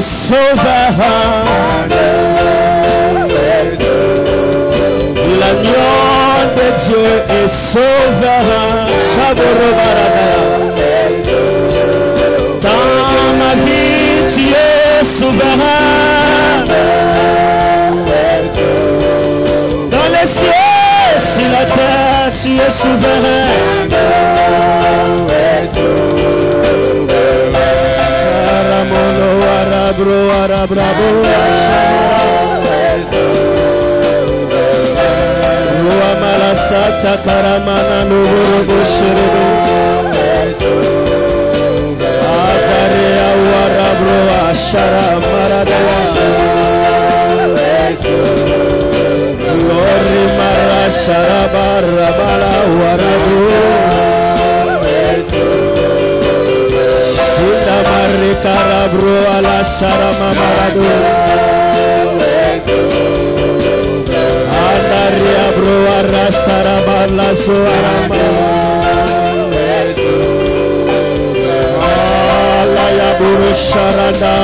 souverain. L'agneau de Dieu est souverain. Dans ma vie, tu es souverain. Dans les cieux, sur la terre, tu es souverain. Sata karamana nuburubu shiribu Akarea warabro ashara maradaya Lori mara sharaba rabala warabu Unda marika rabro ala sarama maradu Andaria broara sarabala suarama Alaya buru sharada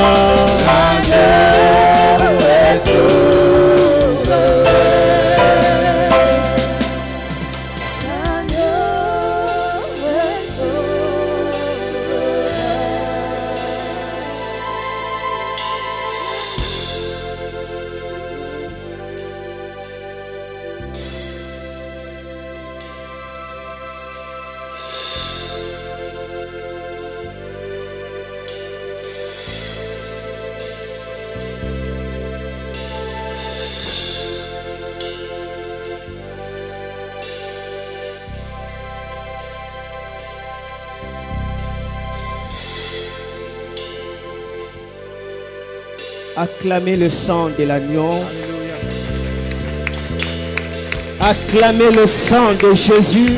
Acclamez le sang de l'agneau. Acclamez le sang de Jésus.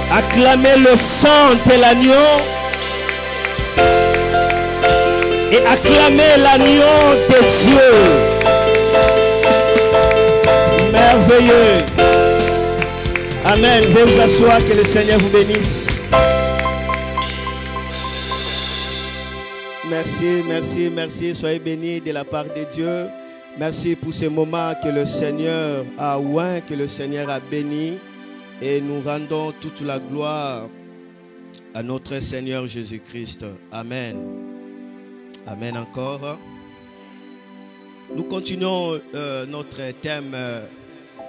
Acclamez le sang de l'agneau. Et acclamez l'agneau de Dieu. Merveilleux. Amen. Veuillez vous asseoir, que le Seigneur vous bénisse. Merci, merci, merci. Soyez bénis de la part de Dieu. Merci pour ce moment que le Seigneur a oint, que le Seigneur a béni. Et nous rendons toute la gloire à notre Seigneur Jésus-Christ. Amen. Amen encore. Nous continuons notre thème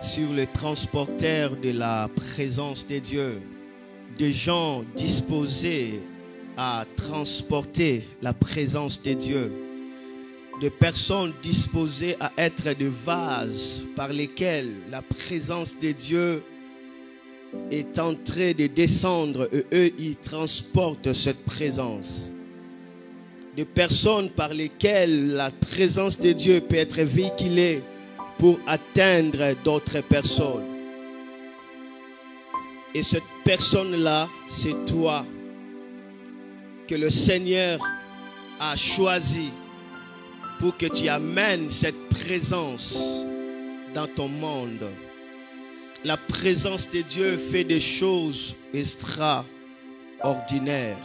sur le transporteur de la présence de Dieu. Des gens disposés à transporter la présence de Dieu, de personnes disposées à être des vases par lesquels la présence de Dieu est en train de descendre et eux, ils transportent cette présence. De personnes par lesquelles la présence de Dieu peut être véhiculée pour atteindre d'autres personnes. Et cette personne-là, c'est toi, que le Seigneur a choisi pour que tu amènes cette présence dans ton monde. La présence de Dieu fait des choses extraordinaires.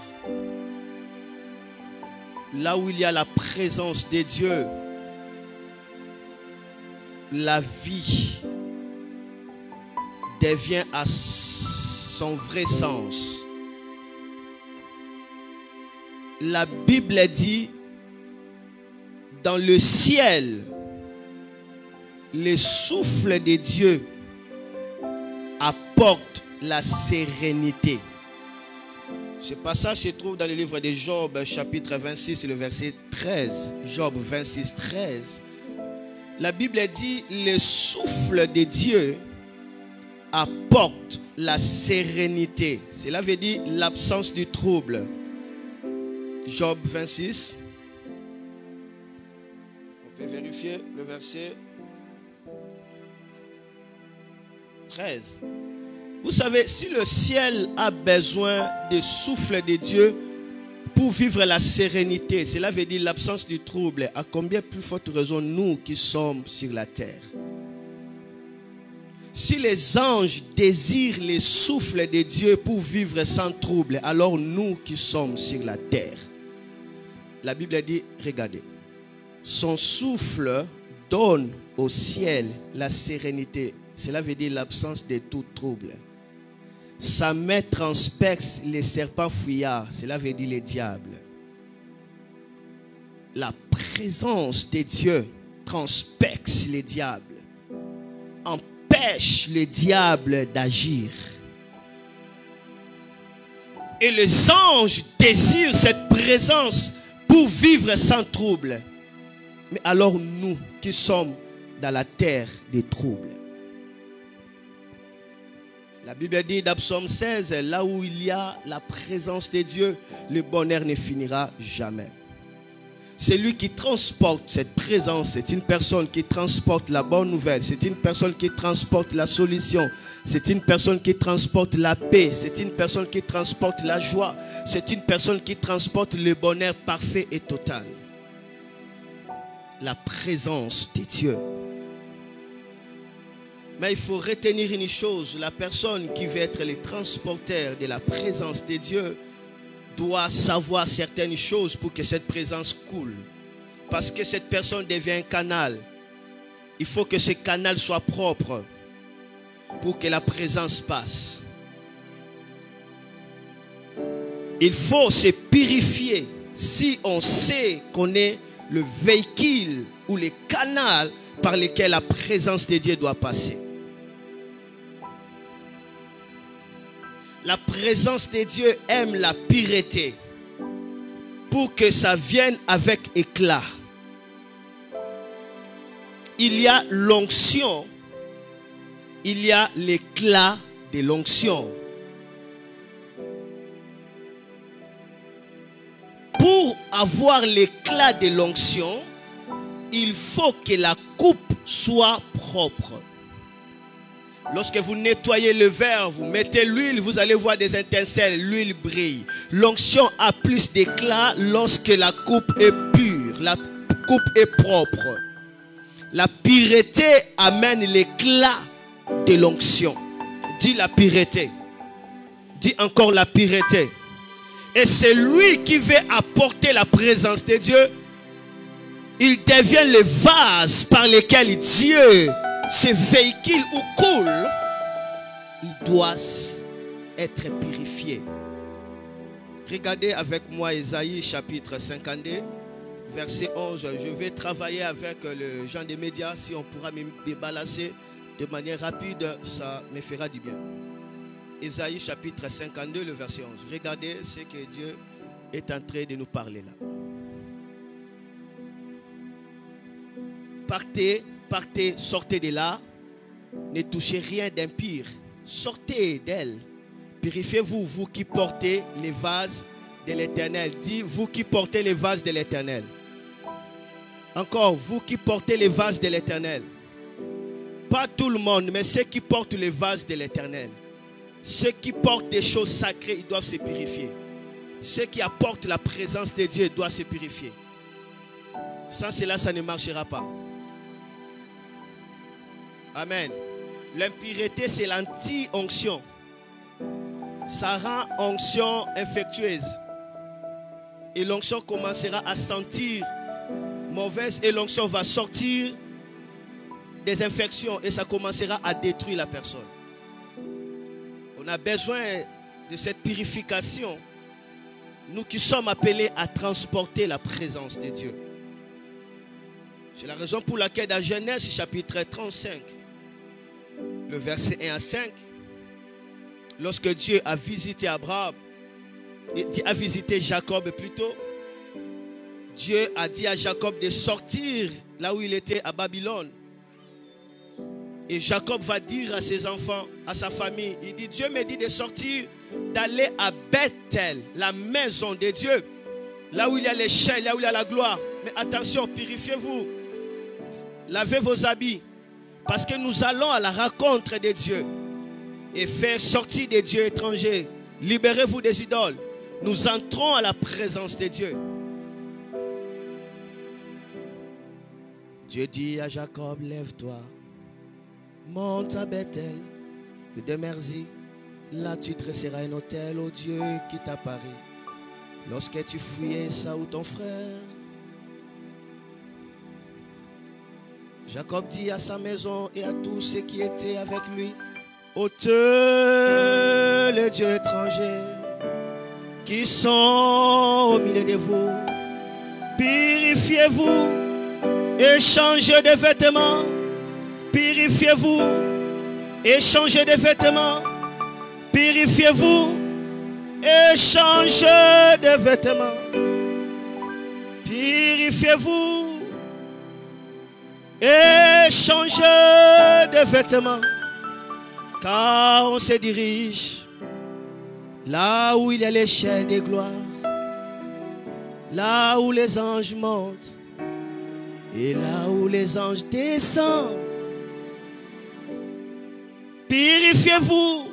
Là où il y a la présence de Dieu, la vie devient à son vrai sens. La Bible dit, dans le ciel, le souffle de Dieu apporte la sérénité. Ce passage se trouve dans le livre de Job, chapitre 26, le verset 13. Job 26, 13. La Bible dit, le souffle de Dieu apporte la sérénité. Cela veut dire l'absence du trouble. Job 26. On peut vérifier le verset 13. Vous savez, si le ciel a besoin du souffle de Dieu pour vivre la sérénité, cela veut dire l'absence du trouble, à combien plus forte raison nous qui sommes sur la terre? Si les anges désirent le souffle de Dieu pour vivre sans trouble, alors nous qui sommes sur la terre, La Bible dit, regardez, son souffle donne au ciel la sérénité. Cela veut dire l'absence de tout trouble. Sa main transperce les serpents fuyards. Cela veut dire les diables. La présence de Dieu transperce les diables, empêche le diable d'agir. Et les anges désirent cette présence pour vivre sans trouble. Mais alors nous qui sommes dans la terre des troubles. La Bible dit dans Psaume 16, là où il y a la présence de Dieu, le bonheur ne finira jamais. C'est lui qui transporte cette présence. C'est une personne qui transporte la bonne nouvelle. C'est une personne qui transporte la solution. C'est une personne qui transporte la paix. C'est une personne qui transporte la joie. C'est une personne qui transporte le bonheur parfait et total. La présence de Dieu. Mais il faut retenir une chose. La personne qui veut être le transporteur de la présence de Dieu doit savoir certaines choses pour que cette présence coule. Parce que cette personne devient un canal. Il faut que ce canal soit propre pour que la présence passe. Il faut se purifier si on sait qu'on est le véhicule ou le canal par lequel la présence de Dieu doit passer. La présence de Dieu aime la pureté pour que ça vienne avec éclat. Il y a l'onction, il y a l'éclat de l'onction. Pour avoir l'éclat de l'onction, il faut que la coupe soit propre. Lorsque vous nettoyez le verre, vous mettez l'huile, vous allez voir des étincelles, l'huile brille. L'onction a plus d'éclat lorsque la coupe est pure, la coupe est propre. La pureté amène l'éclat de l'onction. Dis la pureté. Dis encore la pureté. Et c'est lui qui veut apporter la présence de Dieu. Il devient le vase par lequel Dieu, ce véhicule ou coule, il doit être purifié. Regardez avec moi Ésaïe chapitre 52, verset 11. Je vais travailler avec le gens des médias. Si on pourra me balancer de manière rapide, ça me fera du bien. Ésaïe chapitre 52, le verset 11. Regardez ce que Dieu est en train de nous parler là. Partez, partez, sortez de là. Ne touchez rien d'impur. Sortez d'elle. Purifiez-vous, vous qui portez les vases de l'Éternel. Dis, vous qui portez les vases de l'Éternel. Encore, vous qui portez les vases de l'Éternel. Pas tout le monde, mais ceux qui portent les vases de l'Éternel. Ceux qui portent des choses sacrées, ils doivent se purifier. Ceux qui apportent la présence de Dieu doivent se purifier. Sans cela, ça ne marchera pas. Amen. L'impureté, c'est l'anti-onction. Ça rend onction infectueuse. Et l'onction commencera à sentir mauvaise. Et l'onction va sortir des infections. Et ça commencera à détruire la personne. On a besoin de cette purification. Nous qui sommes appelés à transporter la présence de Dieu. C'est la raison pour laquelle dans Genèse chapitre 35, le verset 1 à 5, lorsque Dieu a visité Abraham, a visité Jacob plutôt, Dieu a dit à Jacob de sortir là où il était à Babylone. Et Jacob va dire à ses enfants, à sa famille, il dit, Dieu me dit de sortir, d'aller à Bethel, la maison de Dieu, là où il y a l'échelle, là où il y a la gloire. Mais attention, purifiez-vous, lavez vos habits, parce que nous allons à la rencontre de Dieu et faire sortir des dieux étrangers. Libérez-vous des idoles. Nous entrons à la présence de Dieu. Dieu dit à Jacob, lève-toi. Monte à Bethel, et demeure-y. Là, tu dresseras un autel au Dieu qui t'a paré. lorsque tu fouillais Esaü ton frère. Jacob dit à sa maison et à tous ceux qui étaient avec lui, ôtez les dieux étrangers qui sont au milieu de vous. Purifiez-vous et changez de vêtements. Purifiez-vous et changez de vêtements. Purifiez-vous et changez de vêtements. Purifiez-vous et changez de vêtements. Car on se dirige là où il y a l'échelle des gloires, là où les anges montent et là où les anges descendent. Purifiez-vous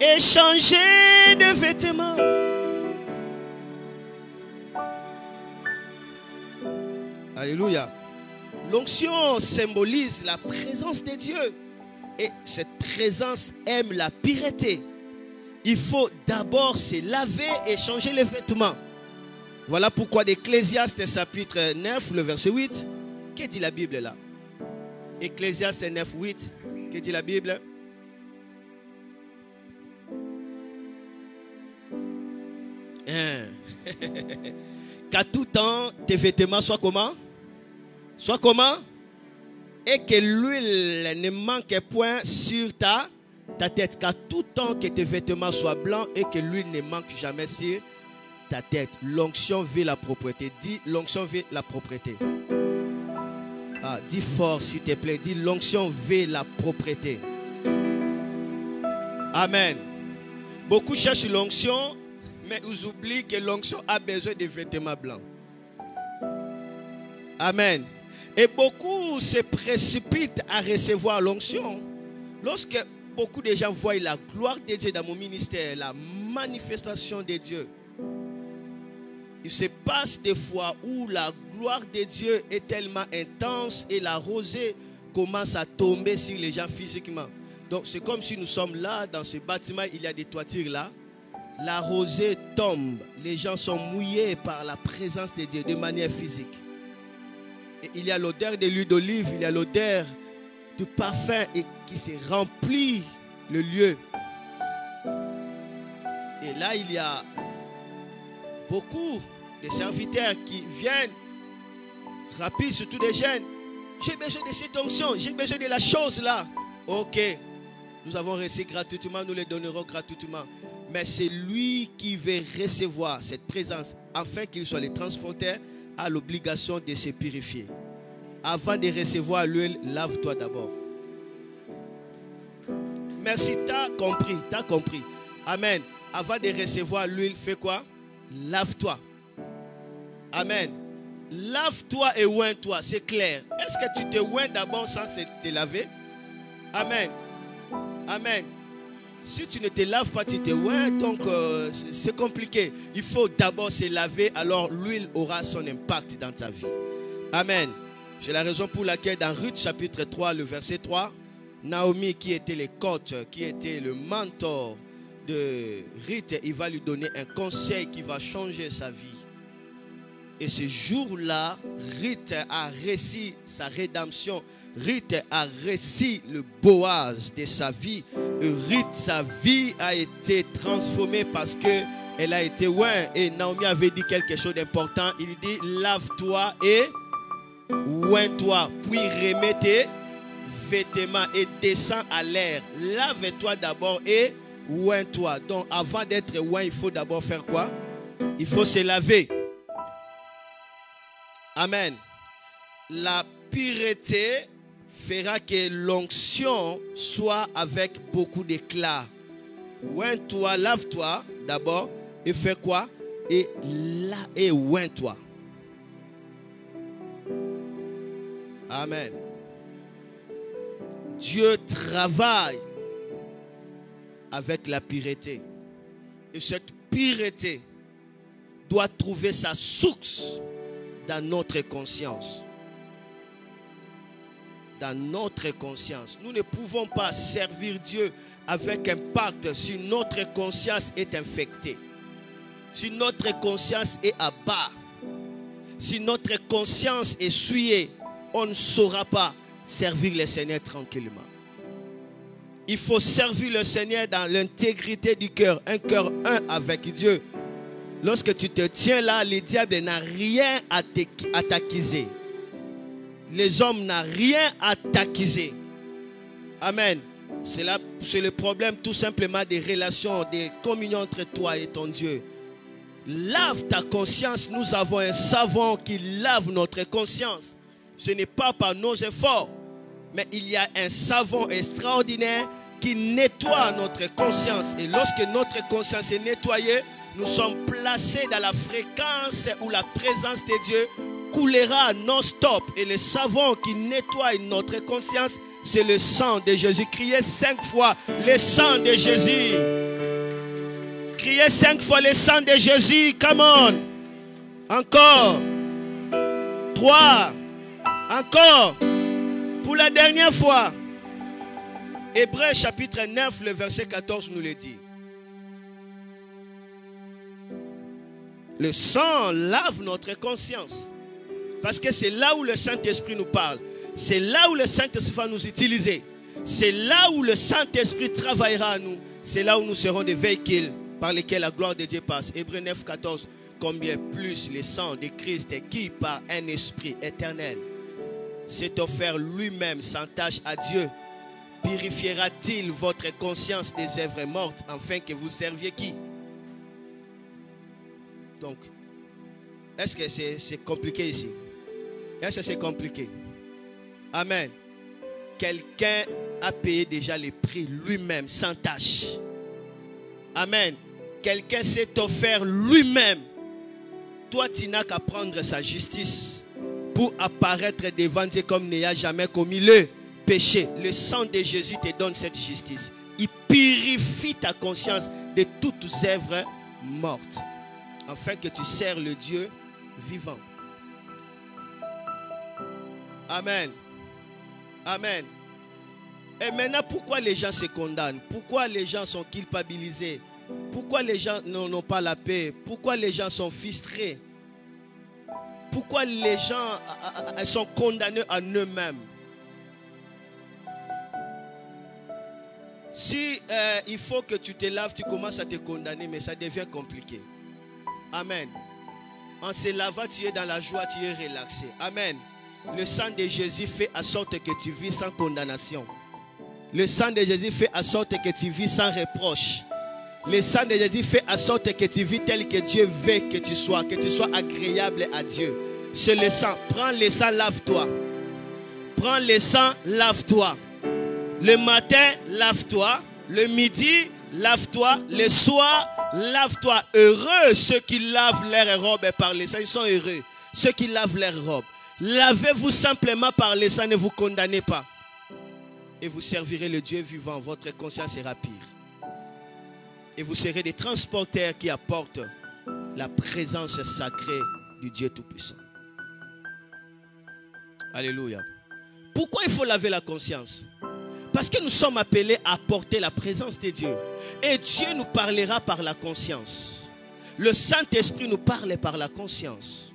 et changez de vêtements. Alléluia. L'onction symbolise la présence de Dieu. Et cette présence aime la pureté. Il faut d'abord se laver et changer les vêtements. Voilà pourquoi d'Ecclésiaste chapitre 9, le verset 8. Que dit la Bible là? Ecclésiaste 9, 8. Que dit la Bible? Qu'à tout temps, tes vêtements soient comment? Soient comment? Et que l'huile ne manque point sur ta tête. Qu'à tout temps que tes vêtements soient blancs et que l'huile ne manque jamais sur ta tête. L'onction veut la propreté. Dis, l'onction veut la propreté. Ah, dis fort s'il te plaît. Dis, l'onction veut la propreté. Amen. Beaucoup cherchent l'onction, mais ils oublient que l'onction a besoin de vêtements blancs. Amen. Et beaucoup se précipitent à recevoir l'onction. Lorsque beaucoup de gens voient la gloire de Dieu dans mon ministère, la manifestation de Dieu, il se passe des fois où la gloire de Dieu est tellement intense et la rosée commence à tomber sur les gens physiquement. Donc c'est comme si nous sommes là, dans ce bâtiment, il y a des toitures là. La rosée tombe, les gens sont mouillés par la présence de Dieu de manière physique. Et il y a l'odeur de l'huile d'olive, il y a l'odeur du parfum et qui se remplit le lieu. Et là, il y a beaucoup de serviteurs qui viennent rapides, surtout des jeunes. J'ai besoin de cette onction, j'ai besoin de la chose là. Ok, nous avons reçu gratuitement, nous les donnerons gratuitement. Mais c'est lui qui veut recevoir cette présence afin qu'il soit le transporteur a l'obligation de se purifier. Avant de recevoir l'huile, lave-toi d'abord. Merci, tu as compris, tu as compris. Amen. Avant de recevoir l'huile, fais quoi? Lave-toi. Amen. Lave-toi et oins-toi, c'est clair. Est-ce que tu te oins d'abord sans te laver? Amen. Amen. Si tu ne te laves pas, tu te oins, donc c'est compliqué. Il faut d'abord se laver, alors l'huile aura son impact dans ta vie. Amen. C'est la raison pour laquelle dans Ruth chapitre 3, le verset 3, Naomi qui était le coach, qui était le mentor de Ruth, il va lui donner un conseil qui va changer sa vie. Et ce jour-là, Ruth a réussi sa rédemption. Ruth a réussi le Boaz de sa vie. Ruth, sa vie a été transformée parce qu'elle a été oint. Et Naomi avait dit quelque chose d'important. Il dit, lave-toi et oins-toi. Puis remets tes vêtements et descends à l'air. Lave-toi d'abord et oins-toi. Donc avant d'être oint, il faut d'abord faire quoi? Il faut se laver. Amen. La pureté fera que l'onction soit avec beaucoup d'éclat. Oins-toi, lave-toi d'abord et fais quoi? Et oins-toi. Amen. Dieu travaille avec la pureté. Et cette pureté doit trouver sa source dans notre conscience. Dans notre conscience. Nous ne pouvons pas servir Dieu avec un pacte si notre conscience est infectée. si notre conscience est à bas, si notre conscience est souillée, on ne saura pas servir le Seigneur tranquillement. Il faut servir le Seigneur dans l'intégrité du cœur, un cœur un avec Dieu. Lorsque tu te tiens là, le diable n'a rien à t'accuser. Les hommes n'ont rien à t'accuser. Amen. C'est le problème tout simplement des relations, des communions entre toi et ton Dieu. Lave ta conscience. Nous avons un savon qui lave notre conscience. Ce n'est pas par nos efforts, mais il y a un savon extraordinaire qui nettoie notre conscience. Et lorsque notre conscience est nettoyée, nous sommes placés dans la fréquence où la présence de Dieu coulera non-stop. Et le savon qui nettoie notre conscience, c'est le sang de Jésus. Criez 5 fois le sang de Jésus. Criez 5 fois le sang de Jésus. Come on. Encore. 3. Encore. Pour la dernière fois. Hébreux chapitre 9, le verset 14 nous le dit. Le sang lave notre conscience. Parce que c'est là où le Saint-Esprit nous parle. C'est là où le Saint-Esprit va nous utiliser. C'est là où le Saint-Esprit travaillera à nous. C'est là où nous serons des véhicules par lesquels la gloire de Dieu passe. Hébreux 9, 14. Combien plus le sang de Christ qui, par un esprit éternel, s'est offert lui-même sans tâche à Dieu, purifiera-t-il votre conscience des œuvres mortes afin que vous serviez qui? Donc, est-ce que c'est compliqué ici? Est-ce que c'est compliqué? Amen. Quelqu'un a payé déjà le prix lui-même sans tâche. Amen. Quelqu'un s'est offert lui-même. Toi, tu n'as qu'à prendre sa justice pour apparaître devant Dieu comme n'ayant jamais commis le péché. Le sang de Jésus te donne cette justice. Il purifie ta conscience de toutes œuvres mortes, afin que tu sers le Dieu vivant. Amen. Amen. Et maintenant, pourquoi les gens se condamnent? Pourquoi les gens sont culpabilisés? Pourquoi les gens n'ont pas la paix? Pourquoi les gens sont frustrés? Pourquoi les gens sont condamnés à eux-mêmes? Si il faut que tu te laves, tu commences à te condamner, mais ça devient compliqué. Amen. En se lavant, tu es dans la joie, tu es relaxé. Amen. Le sang de Jésus fait en sorte que tu vis sans condamnation. Le sang de Jésus fait en sorte que tu vis sans reproche. Le sang de Jésus fait en sorte que tu vis tel que Dieu veut que tu sois agréable à Dieu. C'est le sang. Prends le sang, lave-toi. Prends le sang, lave-toi. Le matin, lave-toi. Le midi, lave-toi. Le soir, lave-toi. Heureux ceux qui lavent leurs robes par le sang. Ils sont heureux. Ceux qui lavent leurs robes. Lavez-vous simplement par le sang, ne vous condamnez pas. Et vous servirez le Dieu vivant. Votre conscience sera pure. Et vous serez des transporteurs qui apportent la présence sacrée du Dieu Tout-Puissant. Alléluia. Pourquoi il faut laver la conscience? Parce que nous sommes appelés à porter la présence de Dieu. Et Dieu nous parlera par la conscience. Le Saint-Esprit nous parle par la conscience.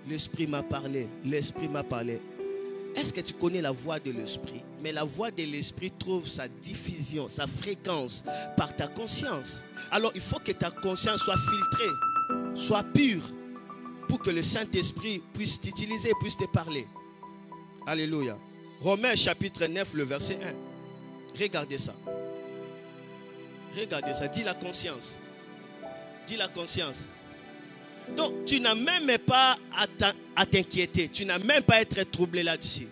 L'Esprit m'a parlé. L'Esprit m'a parlé. Est-ce que tu connais la voix de l'Esprit? Mais la voix de l'Esprit trouve sa diffusion, sa fréquence par ta conscience. Alors il faut que ta conscience soit filtrée, soit pure, pour que le Saint-Esprit puisse t'utiliser, puisse te parler. Alléluia. Romains chapitre 9, le verset 1. Regardez ça. Regardez ça. Dis la conscience. Dis la conscience. Donc, tu n'as même pas à t'inquiéter. Tu n'as même pas à être troublé là-dessus.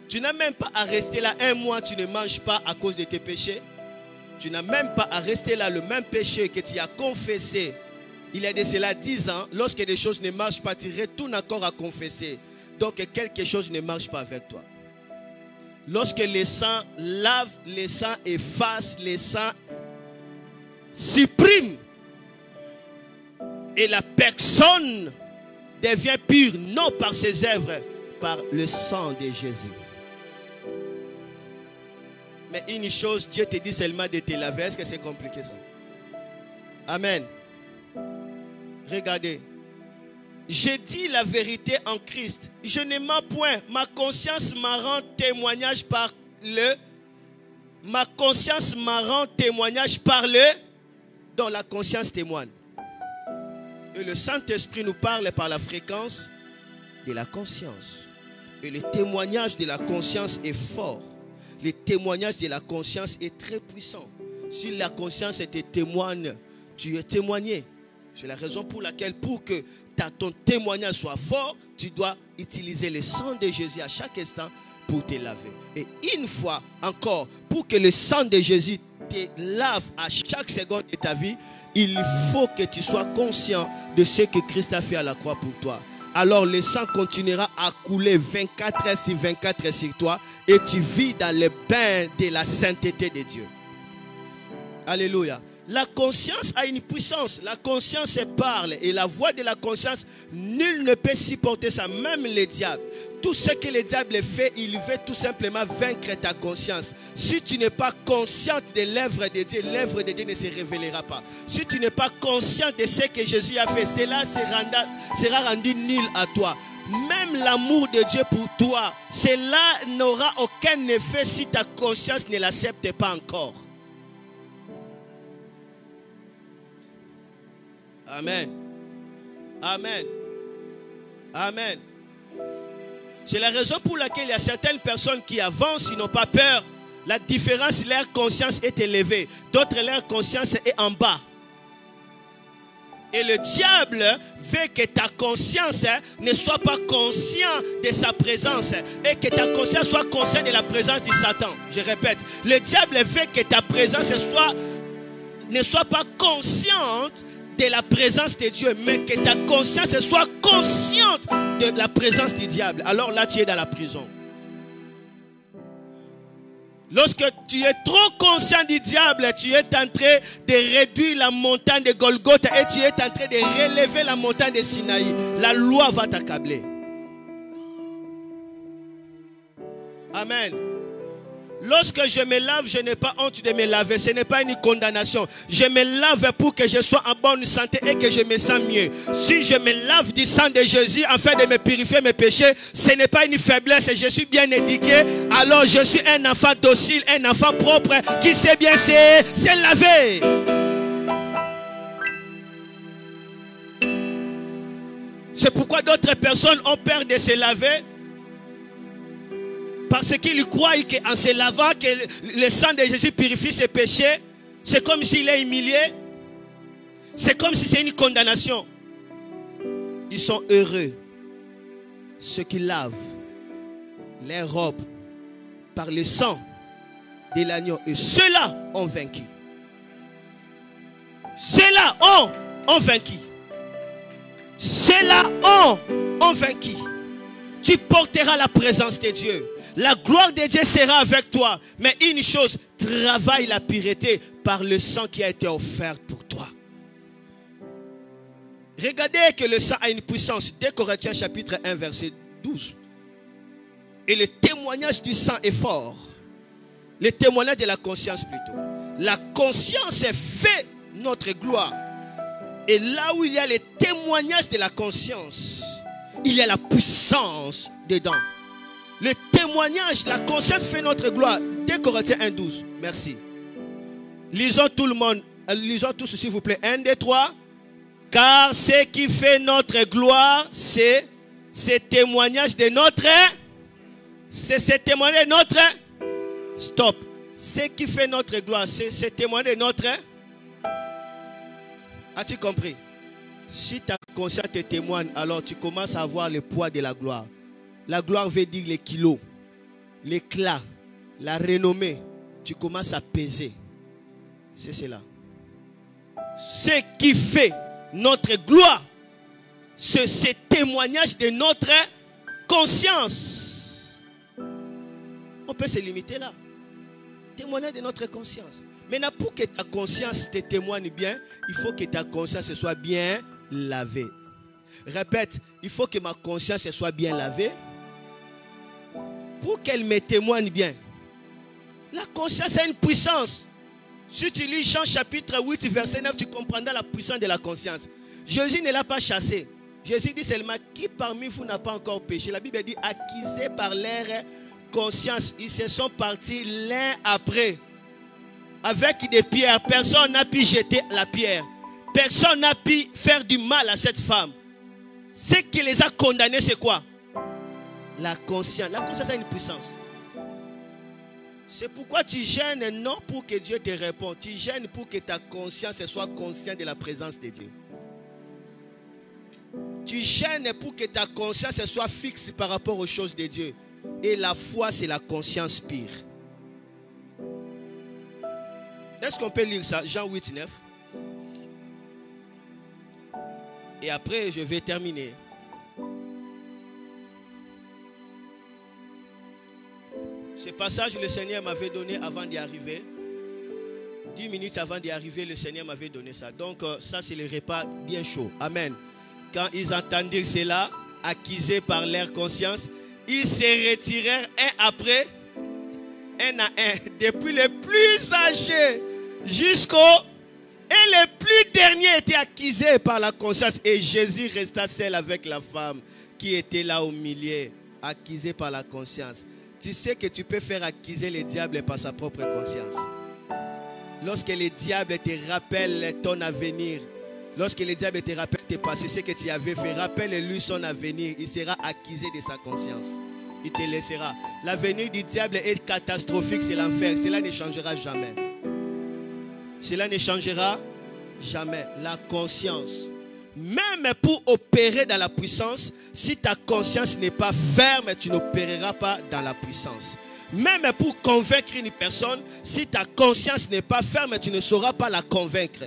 Tu n'as même pas à rester là un mois, tu ne manges pas à cause de tes péchés. Tu n'as même pas à rester là le même péché que tu as confessé. Il y a de cela 10 ans, lorsque des choses ne marchent pas, tu retournes encore à confesser. Donc, quelque chose ne marche pas avec toi. Lorsque le sang lave, le sang efface, le sang supprime. Et la personne devient pure, non par ses œuvres, par le sang de Jésus. Mais une chose, Dieu te dit seulement de te laver. Est-ce que c'est compliqué ça? Amen. Regardez. J'ai dit la vérité en Christ. Je ne mens point. Ma conscience m'a rendu témoignage par le... Ma conscience m'a rendu témoignage par le... dont la conscience témoigne. Et le Saint-Esprit nous parle par la fréquence de la conscience. Et le témoignage de la conscience est fort. Le témoignage de la conscience est très puissant. Si la conscience te témoigne, tu es témoigné. C'est la raison pour laquelle, pour que ton témoignage soit fort, tu dois utiliser le sang de Jésus à chaque instant pour te laver. Et une fois encore, pour que le sang de Jésus te lave à chaque seconde de ta vie, il faut que tu sois conscient de ce que Christ a fait à la croix pour toi. Alors le sang continuera à couler 24 heures sur 24 heures sur toi et tu vis dans le bain de la sainteté de Dieu. Alléluia. La conscience a une puissance. La conscience parle et la voix de la conscience, nul ne peut supporter ça, même le diable. Tout ce que le diable fait, il veut tout simplement vaincre ta conscience. Si tu n'es pas consciente de l'œuvre de Dieu, l'œuvre de Dieu ne se révélera pas. Si tu n'es pas conscient de ce que Jésus a fait, cela sera rendu nul à toi. Même l'amour de Dieu pour toi, cela n'aura aucun effet si ta conscience ne l'accepte pas encore. Amen. Amen. Amen. C'est la raison pour laquelle il y a certaines personnes qui avancent, ils n'ont pas peur. La différence, leur conscience est élevée. D'autres, leur conscience est en bas. Et le diable veut que ta conscience ne soit pas consciente de sa présence et que ta conscience soit consciente de la présence de Satan. Je répète, le diable veut que ta présence ne soit pas consciente de la présence de Dieu, mais que ta conscience soit consciente de la présence du diable. Alors là, tu es dans la prison. Lorsque tu es trop conscient du diable, tu es en train de réduire la montagne de Golgotha et tu es en train de relever la montagne de Sinaï. La loi va t'accabler. Amen. Lorsque je me lave, je n'ai pas honte de me laver. Ce n'est pas une condamnation. Je me lave pour que je sois en bonne santé et que je me sens mieux. Si je me lave du sang de Jésus afin de me purifier mes péchés, ce n'est pas une faiblesse. Je suis bien éduqué. Alors je suis un enfant docile, un enfant propre qui sait bien se laver. C'est pourquoi d'autres personnes ont peur de se laver. Parce qu'il croit qu'en se lavant, que le sang de Jésus purifie ses péchés, c'est comme s'il est humilié. C'est comme si c'est une condamnation. Ils sont heureux, ceux qui lavent leurs robes par le sang de l'agneau. Et ceux-là ont vaincu. Ceux-là ont vaincu. Ceux-là ont vaincu. Tu porteras la présence de Dieu. La gloire de Dieu sera avec toi. Mais une chose, travaille la pureté par le sang qui a été offert pour toi. Regardez que le sang a une puissance. 2 Corinthiens chapitre 1 verset 12. Et le témoignage du sang est fort. Le témoignage de la conscience plutôt. La conscience fait notre gloire. Et là où il y a le témoignage de la conscience, il y a la puissance dedans. Le témoignage, la conscience fait notre gloire. 2 Corinthiens 1, 12. Merci. Lisons tout le monde. Lisons tous s'il vous plaît. 1, 2, 3. Car ce qui fait notre gloire, c'est ce témoignage de notre... C'est ce témoignage de notre... Stop. Ce qui fait notre gloire, c'est ce témoignage de notre... As-tu compris? Si ta conscience te témoigne, alors tu commences à avoir le poids de la gloire. La gloire veut dire les kilos, l'éclat, la renommée. Tu commences à peser. C'est cela. Ce qui fait notre gloire, c'est ce témoignage de notre conscience. On peut se limiter là. Témoignage de notre conscience. Maintenant, pour que ta conscience te témoigne bien, il faut que ta conscience soit bien lavée. Répète, il faut que ma conscience soit bien lavée pour qu'elle me témoigne bien. La conscience a une puissance. Si tu lis Jean chapitre 8 verset 9, tu comprendras la puissance de la conscience. Jésus ne l'a pas chassé. Jésus dit seulement, qui parmi vous n'a pas encore péché? La Bible dit, acquisés par leur conscience, ils se sont partis l'un après. Avec des pierres, personne n'a pu jeter la pierre. Personne n'a pu faire du mal à cette femme. Ce qui les a condamnés, c'est quoi? La conscience. La conscience a une puissance. C'est pourquoi tu gênes non pour que Dieu te réponde. Tu gênes pour que ta conscience soit consciente de la présence de Dieu. Tu gênes pour que ta conscience soit fixe par rapport aux choses de Dieu. Et la foi, c'est la conscience pire. Est-ce qu'on peut lire ça? Jean 8, 9. Et après, je vais terminer. Ce passage, le Seigneur m'avait donné avant d'y arriver. 10 minutes avant d'y arriver, le Seigneur m'avait donné ça. Donc, ça, c'est le repas bien chaud. Amen. Quand ils entendirent cela, acquisés par leur conscience, ils se retirèrent un après, un à un, depuis le plus âgé jusqu'au... Et le plus dernier était acquisé par la conscience. Et Jésus resta seul avec la femme qui était là au milieu, acquisé par la conscience. Tu sais que tu peux faire acquiser le diable par sa propre conscience. Lorsque le diable te rappelle ton avenir, lorsque le diable te rappelle tes passés, ce que tu avais fait, rappelle-lui son avenir, il sera acquisé de sa conscience. Il te laissera. L'avenir du diable est catastrophique, c'est l'enfer. Cela ne changera jamais. Cela ne changera jamais. La conscience. Même pour opérer dans la puissance, si ta conscience n'est pas ferme, tu n'opéreras pas dans la puissance. Même pour convaincre une personne, si ta conscience n'est pas ferme, tu ne sauras pas la convaincre.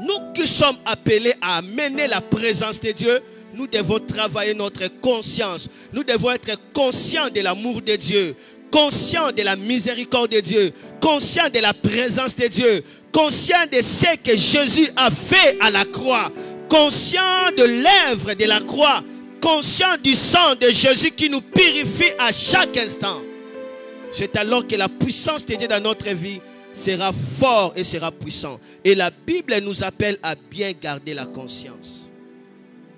Nous qui sommes appelés à amener la présence de Dieu, nous devons travailler notre conscience. Nous devons être conscients de l'amour de Dieu, conscients de la miséricorde de Dieu, conscients de la présence de Dieu, conscients de ce que Jésus a fait à la croix, conscients de l'œuvre de la croix, conscients du sang de Jésus qui nous purifie à chaque instant. C'est alors que la puissance de Dieu dans notre vie sera forte et sera puissante. Et la Bible nous appelle à bien garder la conscience.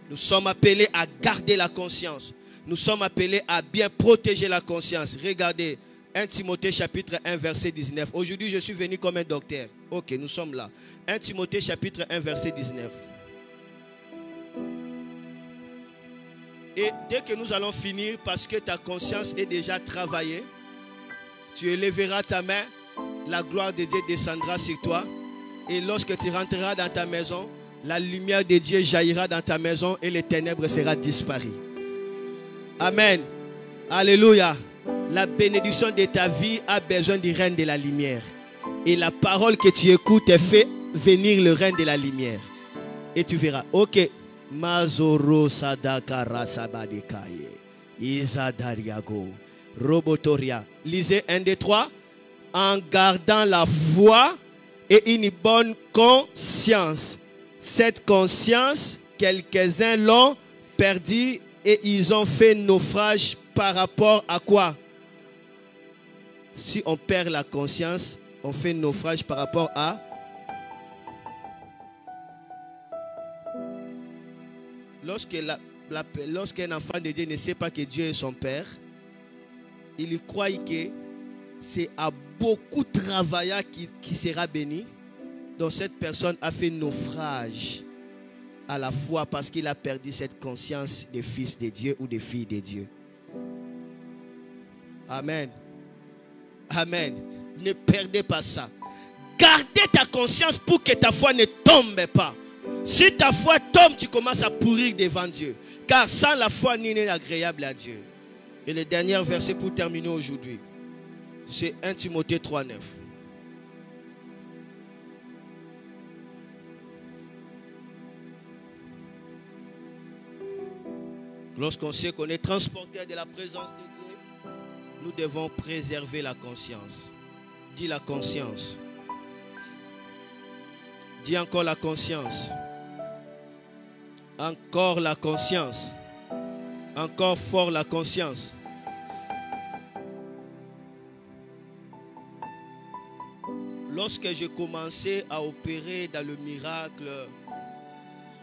Nous sommes appelés à garder la conscience. Nous sommes appelés à bien protéger la conscience. Regardez, 1 Timothée chapitre 1 verset 19. Aujourd'hui, je suis venu comme un docteur. Ok, nous sommes là. 1 Timothée chapitre 1 verset 19. Et dès que nous allons finir, parce que ta conscience est déjà travaillée, tu élèveras ta main, la gloire de Dieu descendra sur toi. Et lorsque tu rentreras dans ta maison, la lumière de Dieu jaillira dans ta maison et les ténèbres seront disparues. Amen. Alléluia. La bénédiction de ta vie a besoin du règne de la lumière. Et la parole que tu écoutes fait venir le règne de la lumière. Et tu verras. Ok. Mazoro sadakara sabadekaye. Isadariago. Robotoria. Lisez 1, 2, 3. En gardant la foi et une bonne conscience. Cette conscience, quelques-uns l'ont perdue et ils ont fait naufrage par rapport à quoi? Si on perd la conscience, on fait naufrage par rapport à... Lorsqu'un enfant de Dieu ne sait pas que Dieu est son Père, il croit que c'est à beaucoup travailler qui sera béni. Donc cette personne a fait naufrage à la fois parce qu'il a perdu cette conscience de fils de Dieu ou de fille de Dieu. Amen. Amen. Ne perdez pas ça. Gardez ta conscience pour que ta foi ne tombe pas. Si ta foi tombe, tu commences à pourrir devant Dieu. Car sans la foi, nul n'est agréable à Dieu. Et le dernier verset pour terminer aujourd'hui, c'est 1 Timothée 3, 9. Lorsqu'on sait qu'on est transporteur de la présence de Dieu, nous devons préserver la conscience. Dis la conscience. Dis encore la conscience. Encore la conscience. Encore fort la conscience. Lorsque j'ai commencé à opérer dans le miracle,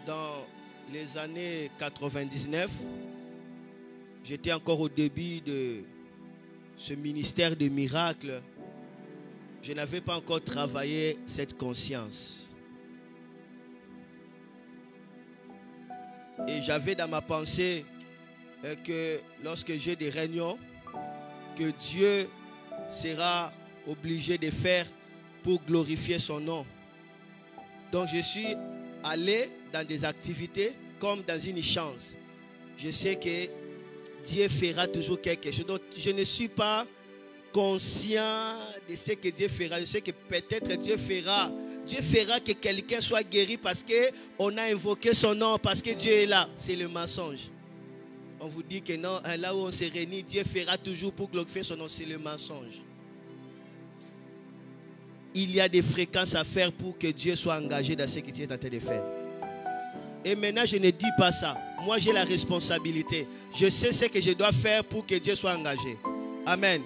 dans les années 99, j'étais encore au début de ce ministère de miracles. Je n'avais pas encore travaillé cette conscience. Et j'avais dans ma pensée que lorsque j'ai des réunions, que Dieu sera obligé de faire pour glorifier son nom. Donc je suis allé dans des activités comme dans une chance. Je sais que Dieu fera toujours quelque chose. Donc je ne suis pas conscient de ce que Dieu fera. Je sais que peut-être Dieu fera que quelqu'un soit guéri parce qu'on a invoqué son nom, parce que Dieu est là. C'est le mensonge. On vous dit que non, là où on se réunit, Dieu fera toujours pour glorifier son nom. C'est le mensonge. Il y a des fréquences à faire pour que Dieu soit engagé dans ce que tu es en train de faire. Et maintenant, je ne dis pas ça. Moi, j'ai la responsabilité. Je sais ce que je dois faire pour que Dieu soit engagé. Amen.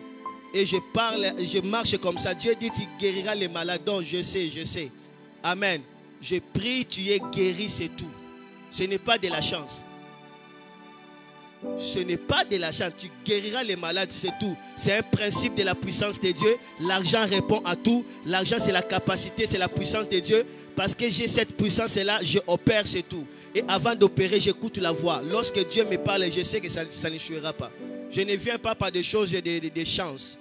Et je marche comme ça. Dieu dit, tu guériras les malades. Donc, je sais. Amen. Je prie, tu es guéri, c'est tout. Ce n'est pas de la chance. Ce n'est pas de la chance. Tu guériras les malades, c'est tout. C'est un principe de la puissance de Dieu. L'argent répond à tout. L'argent, c'est la capacité, c'est la puissance de Dieu. Parce que j'ai cette puissance-là, je opère, c'est tout. Et avant d'opérer, j'écoute la voix. Lorsque Dieu me parle, je sais que ça n'échouera pas. Je ne viens pas par des choses, des chances.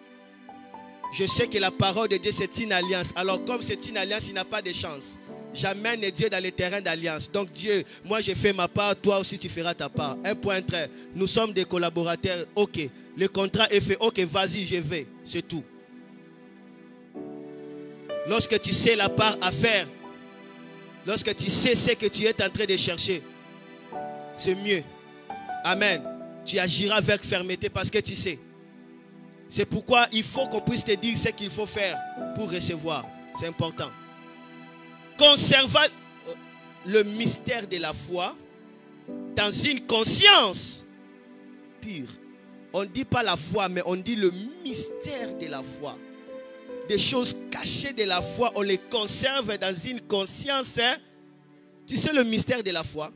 Je sais que la parole de Dieu, c'est une alliance. Alors, comme c'est une alliance, il n'y a pas de chance. J'amène Dieu dans les terrains d'alliance. Donc Dieu, moi j'ai fait ma part, toi aussi tu feras ta part. Un point très. Nous sommes des collaborateurs. Ok, le contrat est fait. Ok, vas-y, je vais. C'est tout. Lorsque tu sais la part à faire, lorsque tu sais ce que tu es en train de chercher, c'est mieux. Amen. Tu agiras avec fermeté parce que tu sais. C'est pourquoi il faut qu'on puisse te dire ce qu'il faut faire pour recevoir. C'est important. Conservant le mystère de la foi dans une conscience pure. On ne dit pas la foi, mais on dit le mystère de la foi. Des choses cachées de la foi, on les conserve dans une conscience. Hein? Tu sais le mystère de la foi?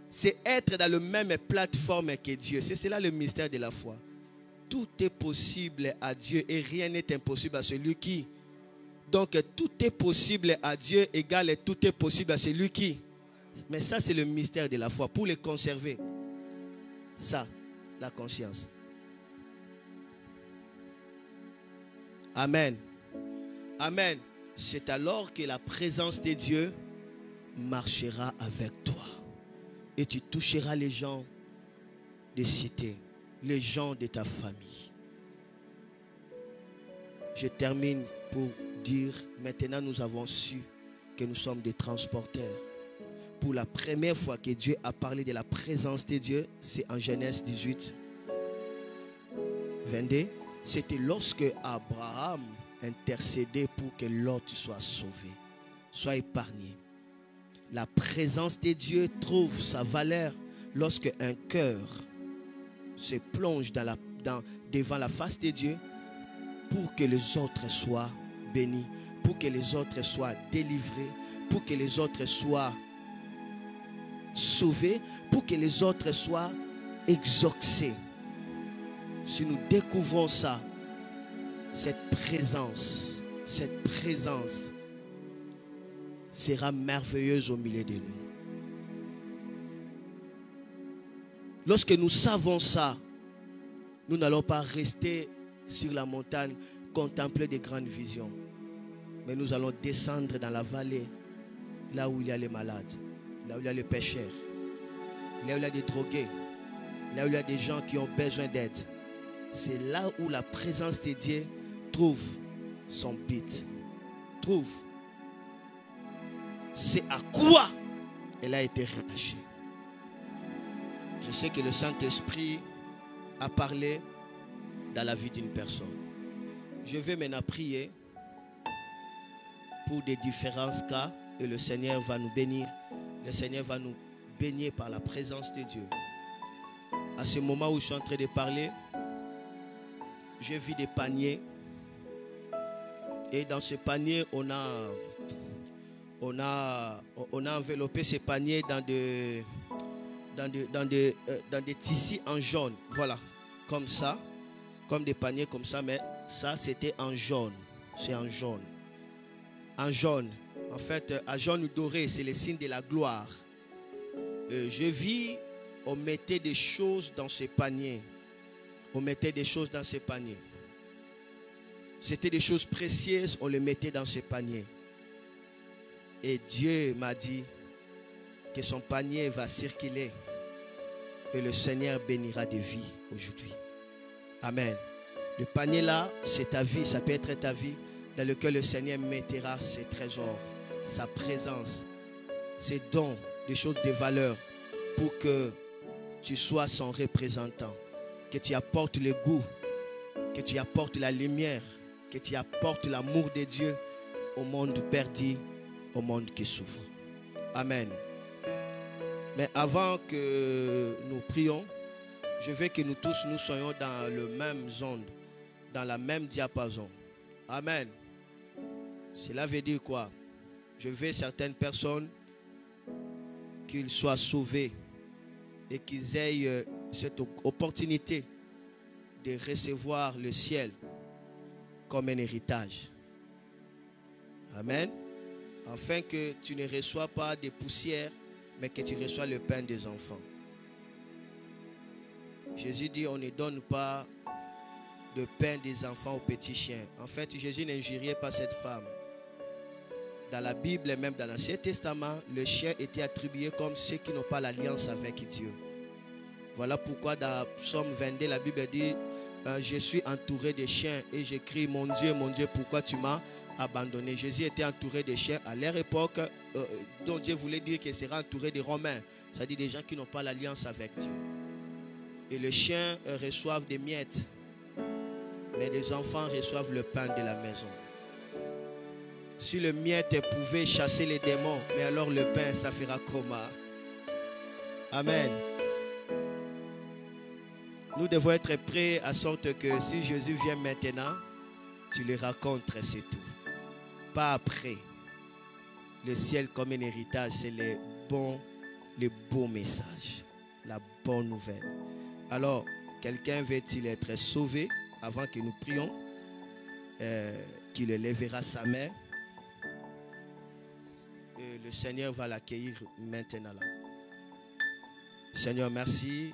C'est être dans la même plateforme que Dieu. C'est cela le mystère de la foi. Tout est possible à Dieu et rien n'est impossible à celui qui... Donc tout est possible à Dieu égale et tout est possible à celui qui... Mais ça c'est le mystère de la foi. Pour les conserver, ça, la conscience. Amen. Amen. C'est alors que la présence de Dieu marchera avec toi. Et tu toucheras les gens des cités, les gens de ta famille. Je termine pour dire, maintenant nous avons su que nous sommes des transporteurs. Pour la première fois que Dieu a parlé de la présence de Dieu, c'est en Genèse 18, 22. C'était lorsque Abraham intercédait pour que Lot soit sauvé, soit épargné. La présence de Dieu trouve sa valeur lorsque un cœur se plonge devant la face de Dieu pour que les autres soient bénis, pour que les autres soient délivrés, pour que les autres soient sauvés, pour que les autres soient exaucés. Si nous découvrons ça, cette présence sera merveilleuse au milieu de nous. Lorsque nous savons ça, nous n'allons pas rester sur la montagne, contempler des grandes visions. Mais nous allons descendre dans la vallée, là où il y a les malades, là où il y a les pécheurs, là où il y a des drogués, là où il y a des gens qui ont besoin d'aide. C'est là où la présence de Dieu trouve son but. C'est à quoi elle a été relâchée. Je sais que le Saint-Esprit a parlé dans la vie d'une personne. Je vais maintenant prier pour des différents cas et le Seigneur va nous bénir. Le Seigneur va nous baigner par la présence de Dieu. À ce moment où je suis en train de parler, j'ai vu des paniers. Et dans ce panier, on a enveloppé ces paniers dans dans des tissus en jaune. Voilà, comme ça, comme des paniers comme ça, mais ça c'était en jaune. C'est en jaune. En jaune. En fait, en jaune doré, c'est le signe de la gloire. Je vis, on mettait des choses dans ces paniers. On mettait des choses dans ces paniers. C'était des choses précieuses, on les mettait dans ces paniers. Et Dieu m'a dit que son panier va circuler et le Seigneur bénira des vies aujourd'hui. Amen. Le panier là, c'est ta vie, ça peut être ta vie dans lequel le Seigneur mettra ses trésors, sa présence, ses dons, des choses de valeur pour que tu sois son représentant, que tu apportes le goût, que tu apportes la lumière, que tu apportes l'amour de Dieu au monde perdu, au monde qui souffre. Amen. Mais avant que nous prions, je veux que nous tous nous soyons dans le même zone, dans la même diapason. Amen. Cela veut dire quoi? Je veux certaines personnes qu'ils soient sauvés et qu'ils aient cette opportunité de recevoir le ciel comme un héritage. Amen. Afin que tu ne reçois pas des poussières, mais que tu reçois le pain des enfants. Jésus dit, on ne donne pas de pain des enfants aux petits chiens. En fait, Jésus n'injuriait pas cette femme. Dans la Bible et même dans l'Ancien Testament, le chien était attribué comme ceux qui n'ont pas l'alliance avec Dieu. Voilà pourquoi dans Psaume 22, la Bible dit, je suis entouré de chiens et j'écris, mon Dieu, pourquoi tu m'as abandonné. Jésus était entouré de chiens à leur époque, dont Dieu voulait dire qu'il sera entouré des Romains, c'est-à-dire des gens qui n'ont pas l'alliance avec Dieu. Et les chiens reçoivent des miettes, mais les enfants reçoivent le pain de la maison. Si le miette pouvait chasser les démons, mais alors le pain, ça fera comment? Amen. Nous devons être prêts à sorte que si Jésus vient maintenant, tu le rencontres, c'est tout. Pas après. Le ciel comme un héritage, c'est le beau message, la bonne nouvelle. Alors, quelqu'un veut-il être sauvé avant que nous prions, qu'il lèvera sa main et le Seigneur va l'accueillir maintenant là. Seigneur, merci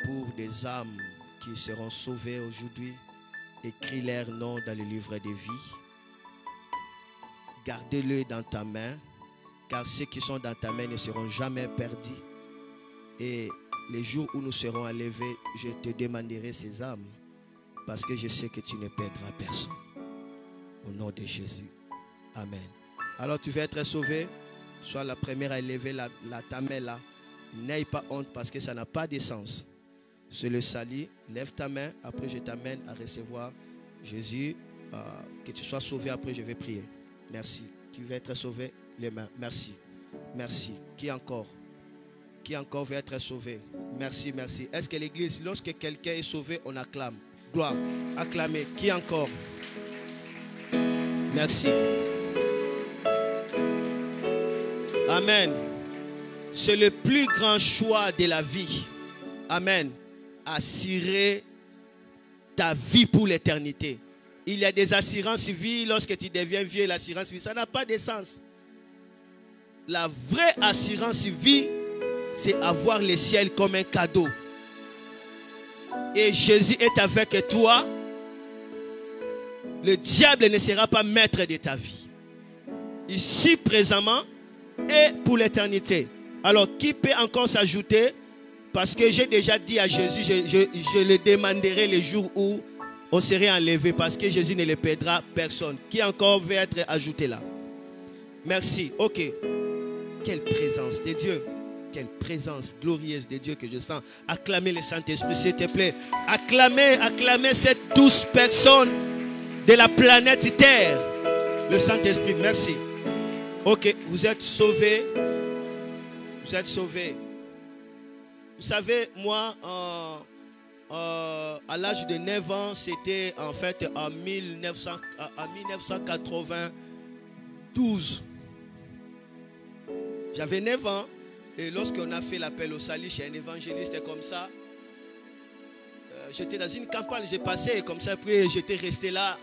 pour des âmes qui seront sauvées aujourd'hui. Écris leur nom dans le livre de vie. Gardez-le dans ta main, car ceux qui sont dans ta main ne seront jamais perdus. Et les jours où nous serons enlevés, je te demanderai ces âmes, parce que je sais que tu ne perdras personne. Au nom de Jésus. Amen. Alors tu veux être sauvé, sois la première à élever ta main là. N'aie pas honte parce que ça n'a pas de sens. C'est le salut. Lève ta main, après je t'amène à recevoir Jésus. Que tu sois sauvé, après je vais prier. Merci. Qui veut être sauvé? Les mains. Merci. Merci. Qui encore? Qui encore veut être sauvé? Merci, merci. Est-ce que l'église, lorsque quelqu'un est sauvé, on acclame? Gloire. Acclamez. Qui encore? Merci. Amen. C'est le plus grand choix de la vie. Amen. Assurer ta vie pour l'éternité. Il y a des assurances vie lorsque tu deviens vieux. L'assurance vie, ça n'a pas de sens. La vraie assurance vie, c'est avoir le ciel comme un cadeau. Et Jésus est avec toi. Le diable ne sera pas maître de ta vie. Ici présentement et pour l'éternité. Alors qui peut encore s'ajouter? Parce que j'ai déjà dit à Jésus, je le demanderai le jour où on serait enlevé, parce que Jésus ne le perdra personne. Qui encore veut être ajouté là? Merci. Ok. Quelle présence de Dieu. Quelle présence glorieuse de Dieu que je sens. Acclamez le Saint-Esprit, s'il te plaît. Acclamez cette douce personne de la planète Terre. Le Saint-Esprit, merci. Ok, vous êtes sauvés. Vous êtes sauvés. Vous savez, moi, à l'âge de 9 ans, c'était en fait en 1992. J'avais 9 ans. Et lorsqu'on a fait l'appel au salut chez un évangéliste comme ça, j'étais dans une campagne, j'ai passé comme ça, puis j'étais resté là.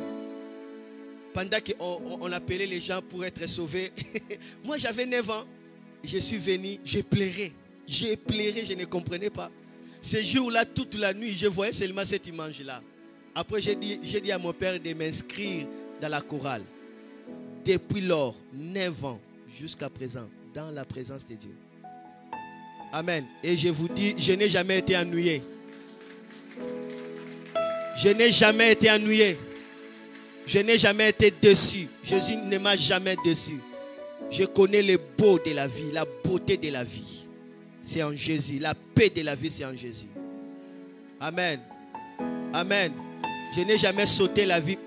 Pendant qu'on appelait les gens pour être sauvés. Moi j'avais 9 ans. Je suis venu, j'ai pleuré, je ne comprenais pas. Ce jour-là, toute la nuit, je voyais seulement cette image-là. Après, j'ai dit à mon père de m'inscrire dans la chorale. Depuis lors, 9 ans, jusqu'à présent, dans la présence de Dieu. Amen. Et je vous dis, je n'ai jamais été ennuyé. Je n'ai jamais été ennuyé. Je n'ai jamais été déçu. Jésus ne m'a jamais déçu. Je connais le beau de la vie, la beauté de la vie. C'est en Jésus. La paix de la vie, c'est en Jésus. Amen. Amen. Je n'ai jamais sauté la vie.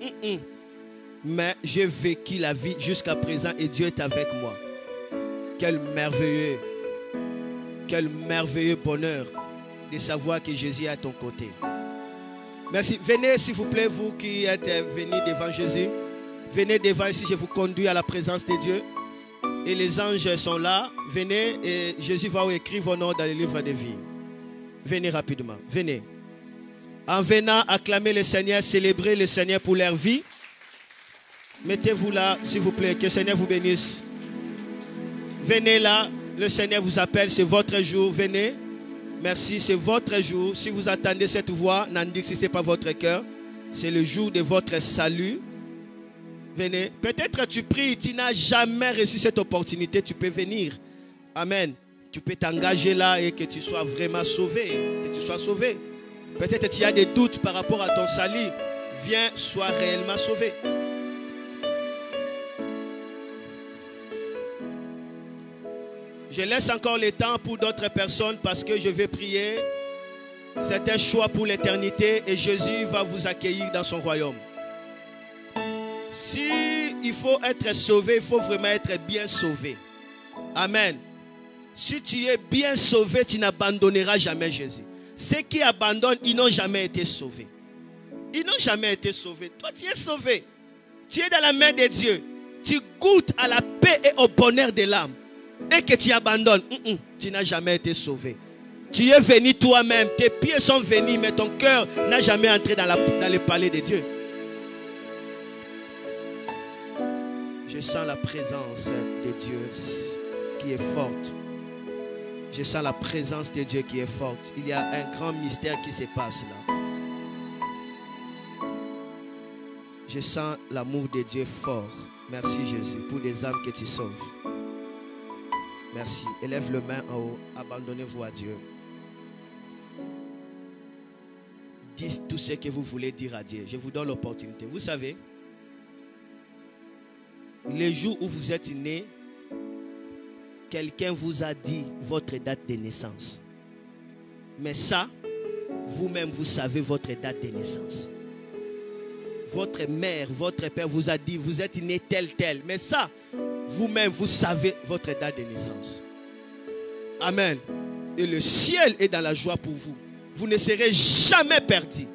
Mais j'ai vécu la vie jusqu'à présent et Dieu est avec moi. Quel merveilleux bonheur de savoir que Jésus est à ton côté. Merci. Venez s'il vous plaît, vous qui êtes venus devant Jésus. Venez devant ici, je vous conduis à la présence de Dieu. Et les anges sont là. Venez et Jésus va vous écrire vos noms dans le livre de vie. Venez rapidement. Venez. En venant acclamer le Seigneur, célébrer le Seigneur pour leur vie. Mettez-vous là, s'il vous plaît. Que le Seigneur vous bénisse. Venez là. Le Seigneur vous appelle. C'est votre jour. Venez. Merci. C'est votre jour. Si vous attendez cette voix, n'indique si ce n'est pas votre cœur. C'est le jour de votre salut. Venez. Peut-être tu pries, tu n'as jamais reçu cette opportunité, tu peux venir. Amen. Tu peux t'engager là et que tu sois vraiment sauvé. Que tu sois sauvé. Peut-être tu as des doutes par rapport à ton salut. Viens, sois réellement sauvé. Je laisse encore le temps pour d'autres personnes parce que je vais prier. C'est un choix pour l'éternité et Jésus va vous accueillir dans son royaume. Si il faut être sauvé, il faut vraiment être bien sauvé. Amen. Si tu es bien sauvé, tu n'abandonneras jamais Jésus. Ceux qui abandonnent, ils n'ont jamais été sauvés. Ils n'ont jamais été sauvés. Toi, tu es sauvé. Tu es dans la main de Dieu. Tu goûtes à la paix et au bonheur de l'âme. Et que tu abandonnes, tu n'as jamais été sauvé. Tu es venu toi-même. Tes pieds sont venus, mais ton cœur n'a jamais entré dans le palais de Dieu. Je sens la présence de Dieu qui est forte. Je sens la présence de Dieu qui est forte. Il y a un grand mystère qui se passe là. Je sens l'amour de Dieu fort. Merci Jésus pour les âmes que tu sauves. Merci. Élève le main en haut. Abandonnez-vous à Dieu. Dites tout ce que vous voulez dire à Dieu. Je vous donne l'opportunité. Vous savez, le jour où vous êtes né, quelqu'un vous a dit votre date de naissance. Mais ça, vous-même, vous savez votre date de naissance. Votre mère, votre père vous a dit, vous êtes né tel. Mais ça, vous-même, vous savez votre date de naissance. Amen. Et le ciel est dans la joie pour vous. Vous ne serez jamais perdu.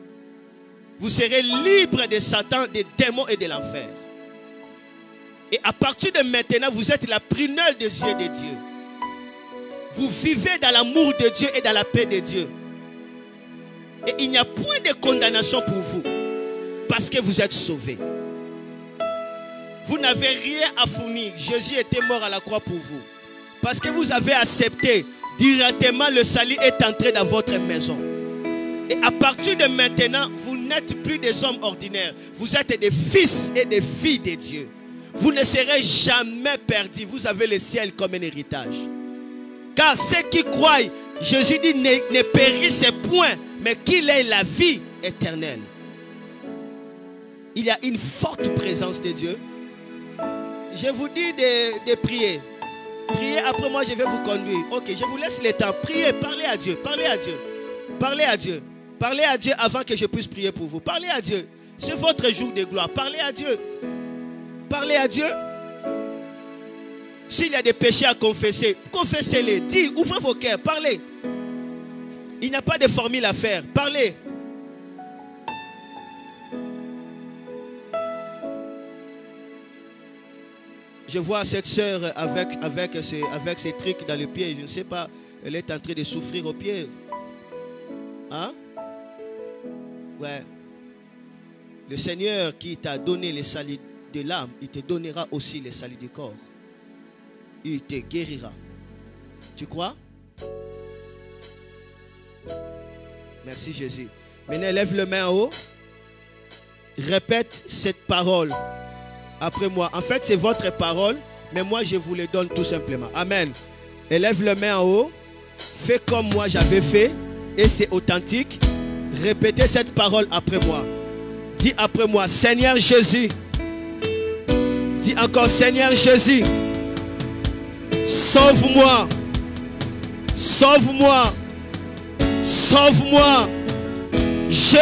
Vous serez libre de Satan, des démons et de l'enfer. Et à partir de maintenant, vous êtes la prunelle des yeux de Dieu. Vous vivez dans l'amour de Dieu et dans la paix de Dieu. Et il n'y a point de condamnation pour vous. Parce que vous êtes sauvés. Vous n'avez rien à fournir. Jésus était mort à la croix pour vous. Parce que vous avez accepté, directement le salut est entré dans votre maison. Et à partir de maintenant, vous n'êtes plus des hommes ordinaires. Vous êtes des fils et des filles de Dieu. Vous ne serez jamais perdus. Vous avez le ciel comme un héritage. Car ceux qui croient, Jésus dit, ne périssent point, mais qu'il ait la vie éternelle. Il y a une forte présence de Dieu. Je vous dis de prier. Priez, après moi je vais vous conduire. Ok, je vous laisse le temps. Priez, parlez à Dieu, parlez à Dieu. Parlez à Dieu. Parlez à Dieu avant que je puisse prier pour vous. Parlez à Dieu. C'est votre jour de gloire. Parlez à Dieu. Parlez à Dieu. S'il y a des péchés à confesser, confessez-les. Dites, ouvrez vos cœurs, parlez. Il n'y a pas de formule à faire. Parlez. Je vois cette sœur avec ses trucs dans le pied. Je ne sais pas, elle est en train de souffrir au pied. Hein? Ouais. Le Seigneur qui t'a donné les salis de l'âme, il te donnera aussi les salis du corps. Il te guérira. Tu crois? Merci Jésus. Maintenant, lève le main en haut. Répète cette parole après moi. En fait, c'est votre parole, mais moi, je vous les donne tout simplement. Amen. Élève le main en haut. Fais comme moi, j'avais fait. Et c'est authentique. Répétez cette parole après moi. Dis après moi, Seigneur Jésus. Dis encore, Seigneur Jésus. Sauve-moi. Sauve-moi. Sauve-moi. Jésus.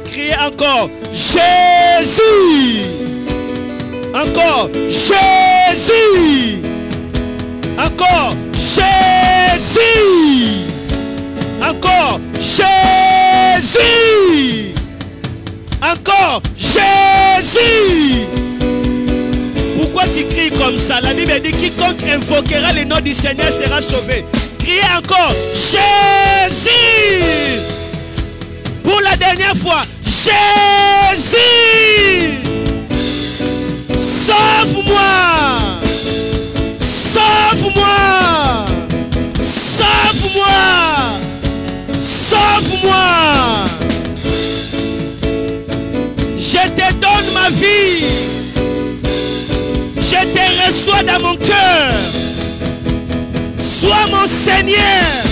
Criez encore. Jésus. Encore. Jésus. Encore. Jésus. Encore. Jésus. Encore. Jésus. Pourquoi tu cries comme ça? La Bible dit quiconque invoquera le nom du Seigneur sera sauvé. Criez encore. Jésus. Pour la dernière fois. Jésus. Sauve-moi. Sauve-moi. Sauve-moi. Sauve-moi. Je te donne ma vie. Je te reçois dans mon cœur. Sois mon Seigneur.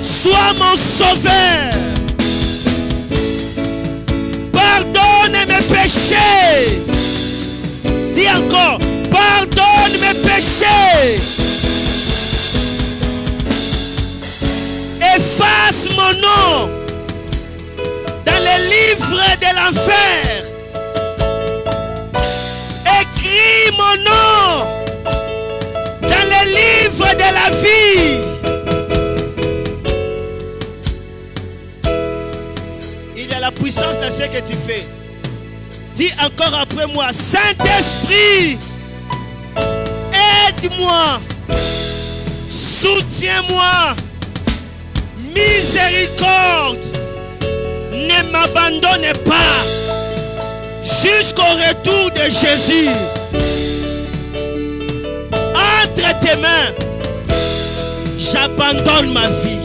Sois mon Sauveur. Pardonne mes péchés. Dis encore. Pardonne mes péchés. Efface mon nom dans les livres de l'enfer. Écris mon nom dans les livres de la vie. Il y a la puissance dans ce que tu fais. Dis encore après moi, Saint-Esprit, aide-moi, soutiens-moi, miséricorde, ne m'abandonne pas jusqu'au retour de Jésus. Entre tes mains, j'abandonne ma vie.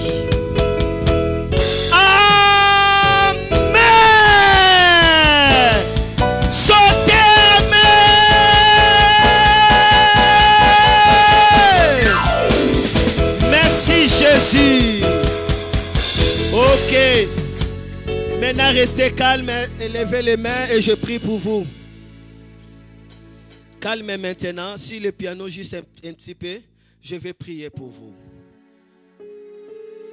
Ok. Maintenant, restez calme et levez les mains et je prie pour vous. Calme maintenant. Si le piano juste un petit peu, je vais prier pour vous.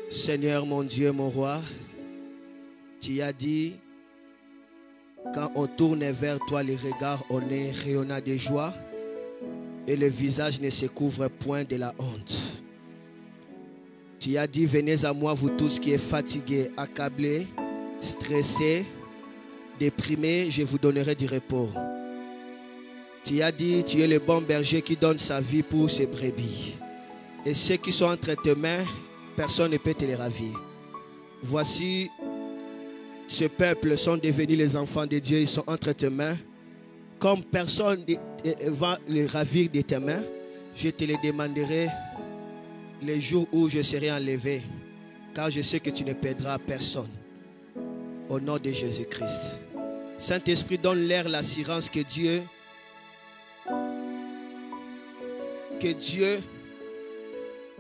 Seigneur, mon Dieu, mon roi, tu as dit, quand on tourne vers toi les regards, on est rayonnant de joie et le visage ne se couvre point de la honte. Tu as dit, venez à moi, vous tous qui êtes fatigués, accablés, stressés, déprimés, je vous donnerai du repos. Tu as dit, tu es le bon berger qui donne sa vie pour ses brebis. Et ceux qui sont entre tes mains, personne ne peut te les ravir. Voici, ce peuple sont devenus les enfants de Dieu, ils sont entre tes mains. Comme personne ne va les ravir de tes mains, je te les demanderai les jours où je serai enlevé, car je sais que tu ne perdras personne. Au nom de Jésus-Christ. Saint-Esprit, donne-leur l'assurance que Dieu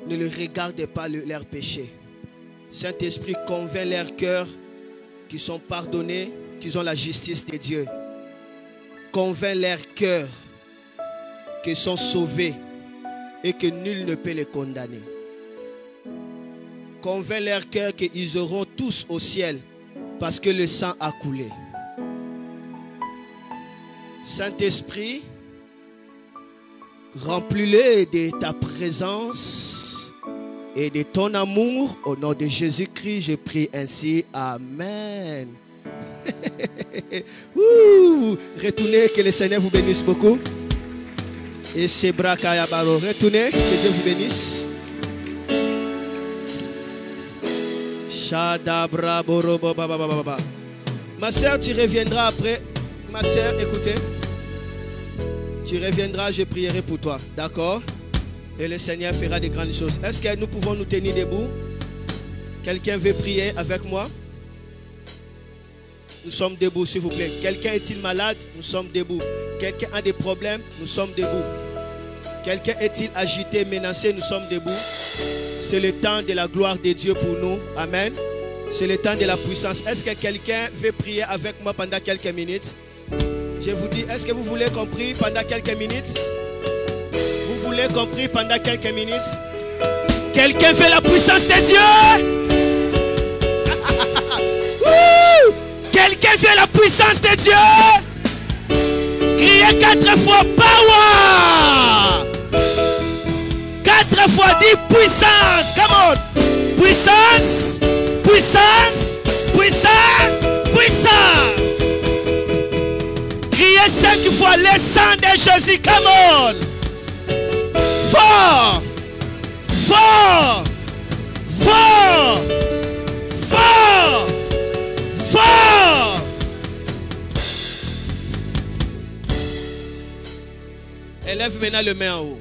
ne le regarde pas leurs péchés. Saint-Esprit, convainc leur cœur qu'ils sont pardonnés, qu'ils ont la justice de Dieu. Convainc leur cœur qu'ils sont sauvés et que nul ne peut les condamner. Convainc leur cœur qu'ils auront tous au ciel parce que le sang a coulé. Saint-Esprit, remplis-les de ta présence et de ton amour. Au nom de Jésus-Christ, je prie ainsi. Amen. vous retournez, que le Seigneur vous bénisse beaucoup. Et c'est Brakaya Baro. Retournez, que Dieu vous bénisse. Shadabra Borobo Baba Baba. Ma soeur, tu reviendras après. Ma soeur, écoutez. Tu reviendras, je prierai pour toi. D'accord? Et le Seigneur fera de grandes choses. Est-ce que nous pouvons nous tenir debout? Quelqu'un veut prier avec moi? Nous sommes debout, s'il vous plaît. Quelqu'un est-il malade? Nous sommes debout. Quelqu'un a des problèmes? Nous sommes debout. Quelqu'un est-il agité, menacé? Nous sommes debout. C'est le temps de la gloire de Dieu pour nous. Amen. C'est le temps de la puissance. Est-ce que quelqu'un veut prier avec moi pendant quelques minutes? Je vous dis, est-ce que vous voulez qu'on prie pendant quelques minutes? Vous voulez qu'on prie pendant quelques minutes? Quelqu'un veut la puissance de Dieu? Quelqu'un veut la puissance de Dieu? Criez 4 fois power. 4 fois dit puissance. Come on. Puissance, puissance, puissance, puissance. Criez 5 fois le sang de Jésus. Come on. Fort, fort, fort, fort, fort. Élève maintenant le main en haut.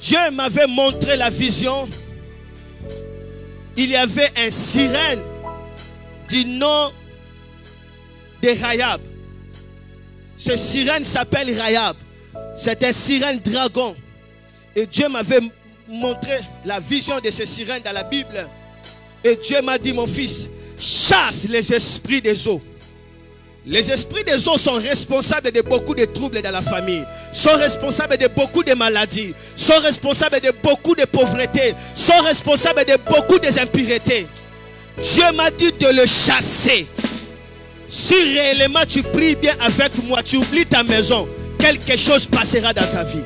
Dieu m'avait montré la vision. Il y avait un sirène du nom de Rahab. Ce sirène s'appelle Rahab. C'est un sirène dragon. Et Dieu m'avait montré la vision de ce sirène dans la Bible. Et Dieu m'a dit, mon fils, chasse les esprits des eaux. Les esprits des eaux sont responsables de beaucoup de troubles dans la famille, sont responsables de beaucoup de maladies, sont responsables de beaucoup de pauvreté, sont responsables de beaucoup d'impuretés. Dieu m'a dit de le chasser. Si réellement tu pries bien avec moi, tu oublies ta maison, quelque chose passera dans ta vie.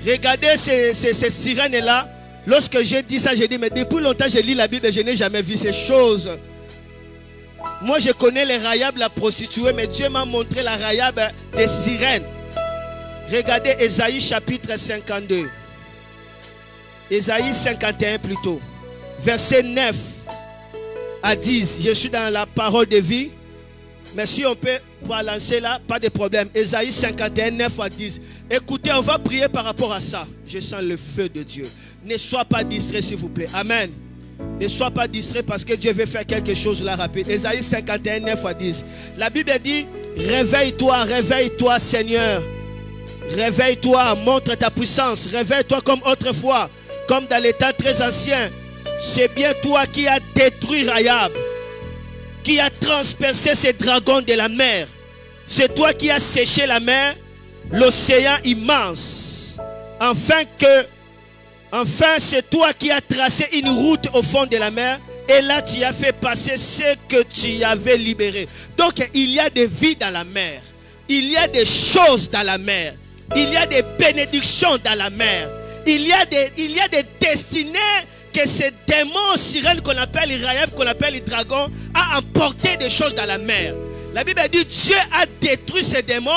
Regardez ces sirènes-là. Lorsque j'ai dit ça, j'ai dit, mais depuis longtemps je lis la Bible et je n'ai jamais vu ces choses. Moi je connais les Rahab, la prostituée, mais Dieu m'a montré la Rahab des sirènes. Regardez Ésaïe chapitre 52. Ésaïe 51 plutôt. Verset 9 à 10. Je suis dans la parole de vie. Mais si on peut balancer là, pas de problème. Ésaïe 51, 9 à 10. Écoutez, on va prier par rapport à ça. Je sens le feu de Dieu. Ne sois pas distrait, s'il vous plaît. Amen. Ne sois pas distrait parce que Dieu veut faire quelque chose là rapide. Ésaïe 51, 9 à 10. La Bible dit, réveille-toi Seigneur. Réveille-toi, montre ta puissance. Réveille-toi comme autrefois, comme dans l'état très ancien. C'est bien toi qui as détruit Rahab, qui a transpercé ces dragons de la mer. C'est toi qui as séché la mer, l'océan immense. Enfin, c'est toi qui as tracé une route au fond de la mer. Et là, tu as fait passer ce que tu avais libéré. Donc, il y a des vies dans la mer. Il y a des choses dans la mer. Il y a des bénédictions dans la mer. Il y a des destinées que ces démons sirènes qu'on appelle les Rahab, qu'on appelle les dragons, a emporté des choses dans la mer. La Bible dit Dieu a détruit ces démons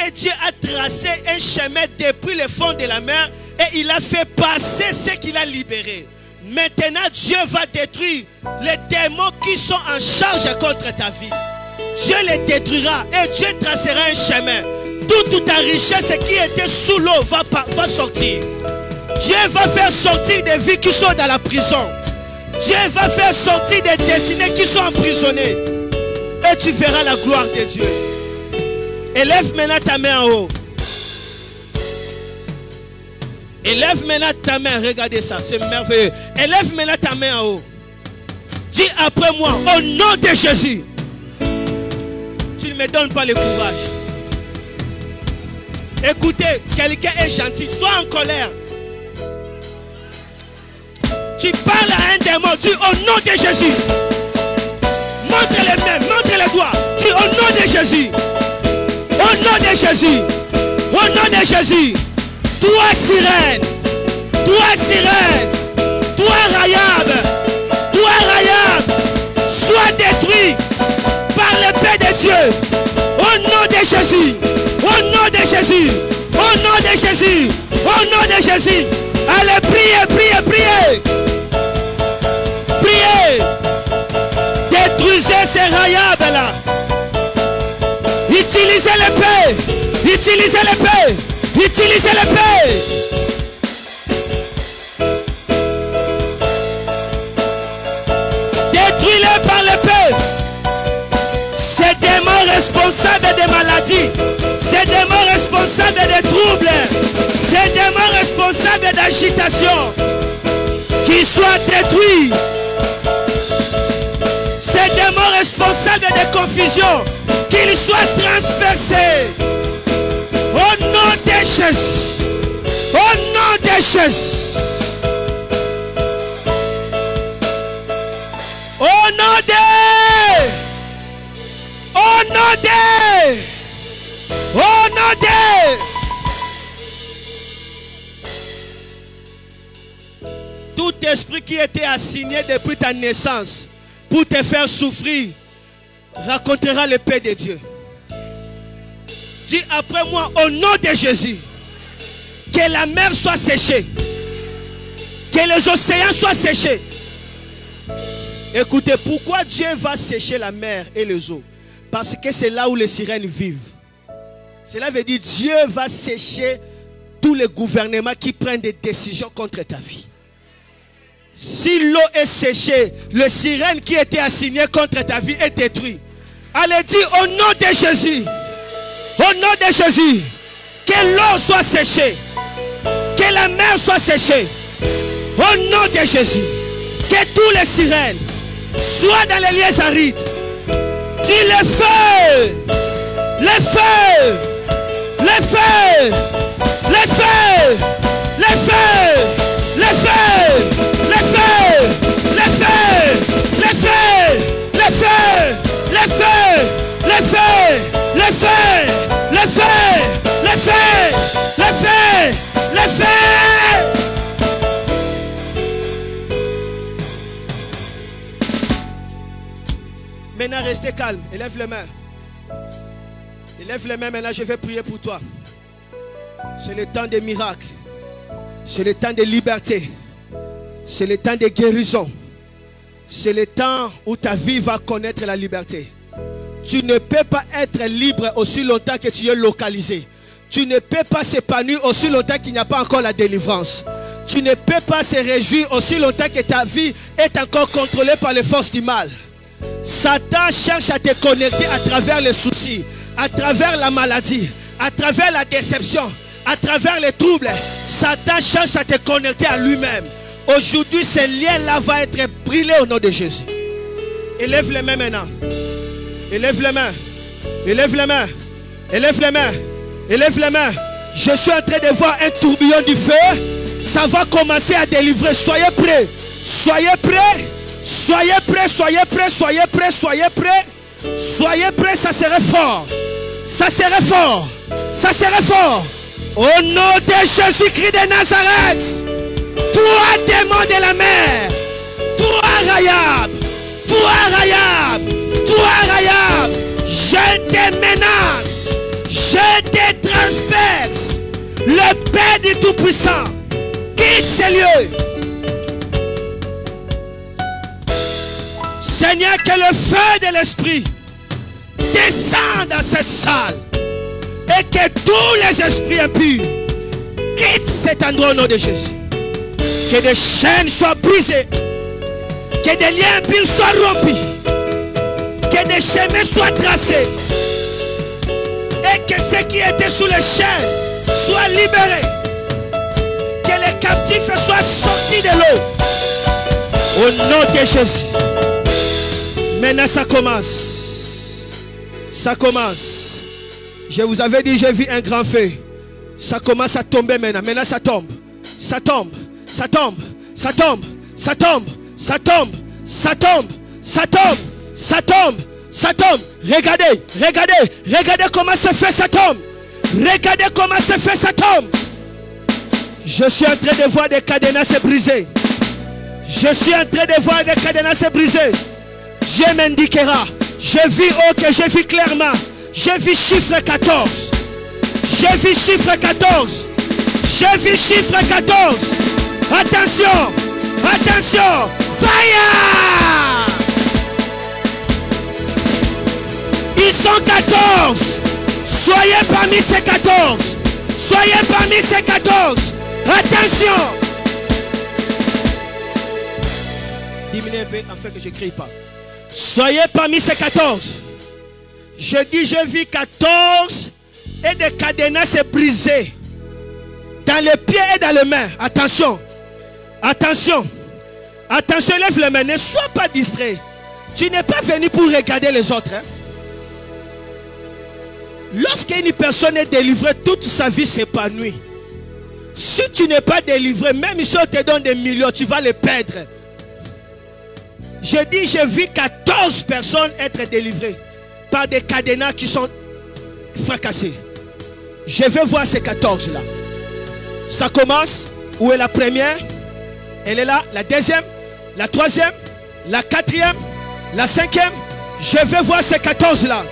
et Dieu a tracé un chemin depuis le fond de la mer et il a fait passer ce qu'il a libéré. Maintenant Dieu va détruire les démons qui sont en charge contre ta vie. Dieu les détruira et Dieu tracera un chemin. Toute ta richesse qui était sous l'eau va sortir. Dieu va faire sortir des vies qui sont dans la prison. Dieu va faire sortir des destinées qui sont emprisonnées. Et tu verras la gloire de Dieu. Élève maintenant ta main en haut. Élève maintenant ta main. Regardez ça, c'est merveilleux. Élève maintenant ta main en haut. Dis après moi, au nom de Jésus. Tu ne me donnes pas le courage. Écoutez, quelqu'un est gentil, sois en colère. Tu parles à un démon, dis au nom de Jésus. Montre les mains, montre les doigts. Dis au nom de Jésus. Au nom de Jésus. Au nom de Jésus. Toi sirène. Toi sirène. Toi Rahab. Toi Rahab. Sois détruit. Jésus. Au nom de Jésus. Au nom de Jésus. Allez, priez, priez, priez. Priez. Détruisez ces raillables là. Utilisez l'épée. Utilisez l'épée. Utilisez l'épée. Détruis-les par l'épée. Ces démons responsables des maladies. Ces démons responsables des troubles. Ces démons responsables d'agitation. Qu'ils soient détruits. Ces démons responsables de confusion, qu'ils soient transpercés. Au nom de Jésus. Au nom de Jésus. Au nom de. Au nom de. Au nom de. Tout esprit qui était assigné depuis ta naissance pour te faire souffrir, racontera le paix de Dieu. Dis après moi, au nom de Jésus, que la mer soit séchée, que les océans soient séchés. Écoutez, pourquoi Dieu va sécher la mer et les eaux? Parce que c'est là où les sirènes vivent. Cela veut dire que Dieu va sécher tous les gouvernements qui prennent des décisions contre ta vie. Si l'eau est séchée, le sirène qui était assigné contre ta vie est détruit. Allez dire au nom de Jésus. Au nom de Jésus. Que l'eau soit séchée. Que la mer soit séchée. Au nom de Jésus. Que tous les sirènes soient dans les lieux arides. Dis le feu. Le feu. Le feu. Le feu. Le feu. Le feu. Le feu, le feu, le feu, le feu, le feu, le feu, le feu, le feu, le feu, le feu, le feu. Maintenant, restez calme. Élève les mains. Élève les mains. Maintenant, je vais prier pour toi. C'est le temps des miracles. C'est le temps de liberté. C'est le temps de guérison. C'est le temps où ta vie va connaître la liberté. Tu ne peux pas être libre aussi longtemps que tu es localisé. Tu ne peux pas s'épanouir aussi longtemps qu'il n'y a pas encore la délivrance. Tu ne peux pas se réjouir aussi longtemps que ta vie est encore contrôlée par les forces du mal. Satan cherche à te connecter à travers les soucis, à travers la maladie, à travers la déception, à travers les troubles. Satan cherche à te connecter à lui-même. Aujourd'hui, ce lien-là va être brûlé au nom de Jésus. Élève les mains maintenant. Élève les mains. Élève les mains. Élève les mains. Élève les mains. Je suis en train de voir un tourbillon du feu. Ça va commencer à délivrer. Soyez prêts. Soyez prêts. Soyez prêts. Soyez prêts. Soyez prêts. Soyez prêts. Soyez prêts. Ça serait fort. Ça serait fort. Ça serait fort. Au nom de Jésus-Christ de Nazareth. Toi, démon de la mer, toi, Rahab, toi, Rahab, toi, Rahab, je te menace, je te transperce, le Père du Tout-Puissant, quitte ces lieux. Seigneur, que le feu de l'Esprit descende dans cette salle et que tous les esprits impurs quittent cet endroit au nom de Jésus. Que des chaînes soient brisées. Que des liens impurs soient rompus. Que des chemins soient tracés. Et que ceux qui étaient sous les chaînes soient libérés. Que les captifs soient sortis de l'eau. Au nom de Jésus. Maintenant ça commence. Ça commence. Je vous avais dit, j'ai vu un grand feu. Ça commence à tomber maintenant. Maintenant ça tombe. Ça tombe. Ça tombe, ça tombe, ça tombe, ça tombe, ça tombe, ça tombe, ça tombe, ça tombe. Regardez, regardez, regardez comment ce fait ça tombe. Regardez comment ce fait ça tombe. Je suis en train de voir des cadenas se briser. Je suis en train de voir des cadenas se briser. Dieu m'indiquera. J'ai vu, ok, j'ai vu clairement. J'ai vu chiffre 14. J'ai vu chiffre 14. J'ai vu chiffre 14. Attention. Attention. Fire. Ils sont 14. Soyez parmi ces 14. Soyez parmi ces 14. Attention. Diminuez un peu afin que je ne crie pas. Soyez parmi ces 14. Je dis, je vis 14 et des cadenas se briser dans les pieds et dans les mains. Attention. Attention. Attention, lève les mains. Ne sois pas distrait. Tu n'es pas venu pour regarder les autres. Hein? Lorsqu'une personne est délivrée, toute sa vie s'épanouit. Si tu n'es pas délivré, même si on te donne des millions, tu vas les perdre. Je dis, j'ai vu 14 personnes être délivrées par des cadenas qui sont fracassés. Je vais voir ces 14 là. Ça commence. Où est la première? Elle est là. La deuxième, la troisième, la quatrième, la cinquième. Je vais voir ces 14 là.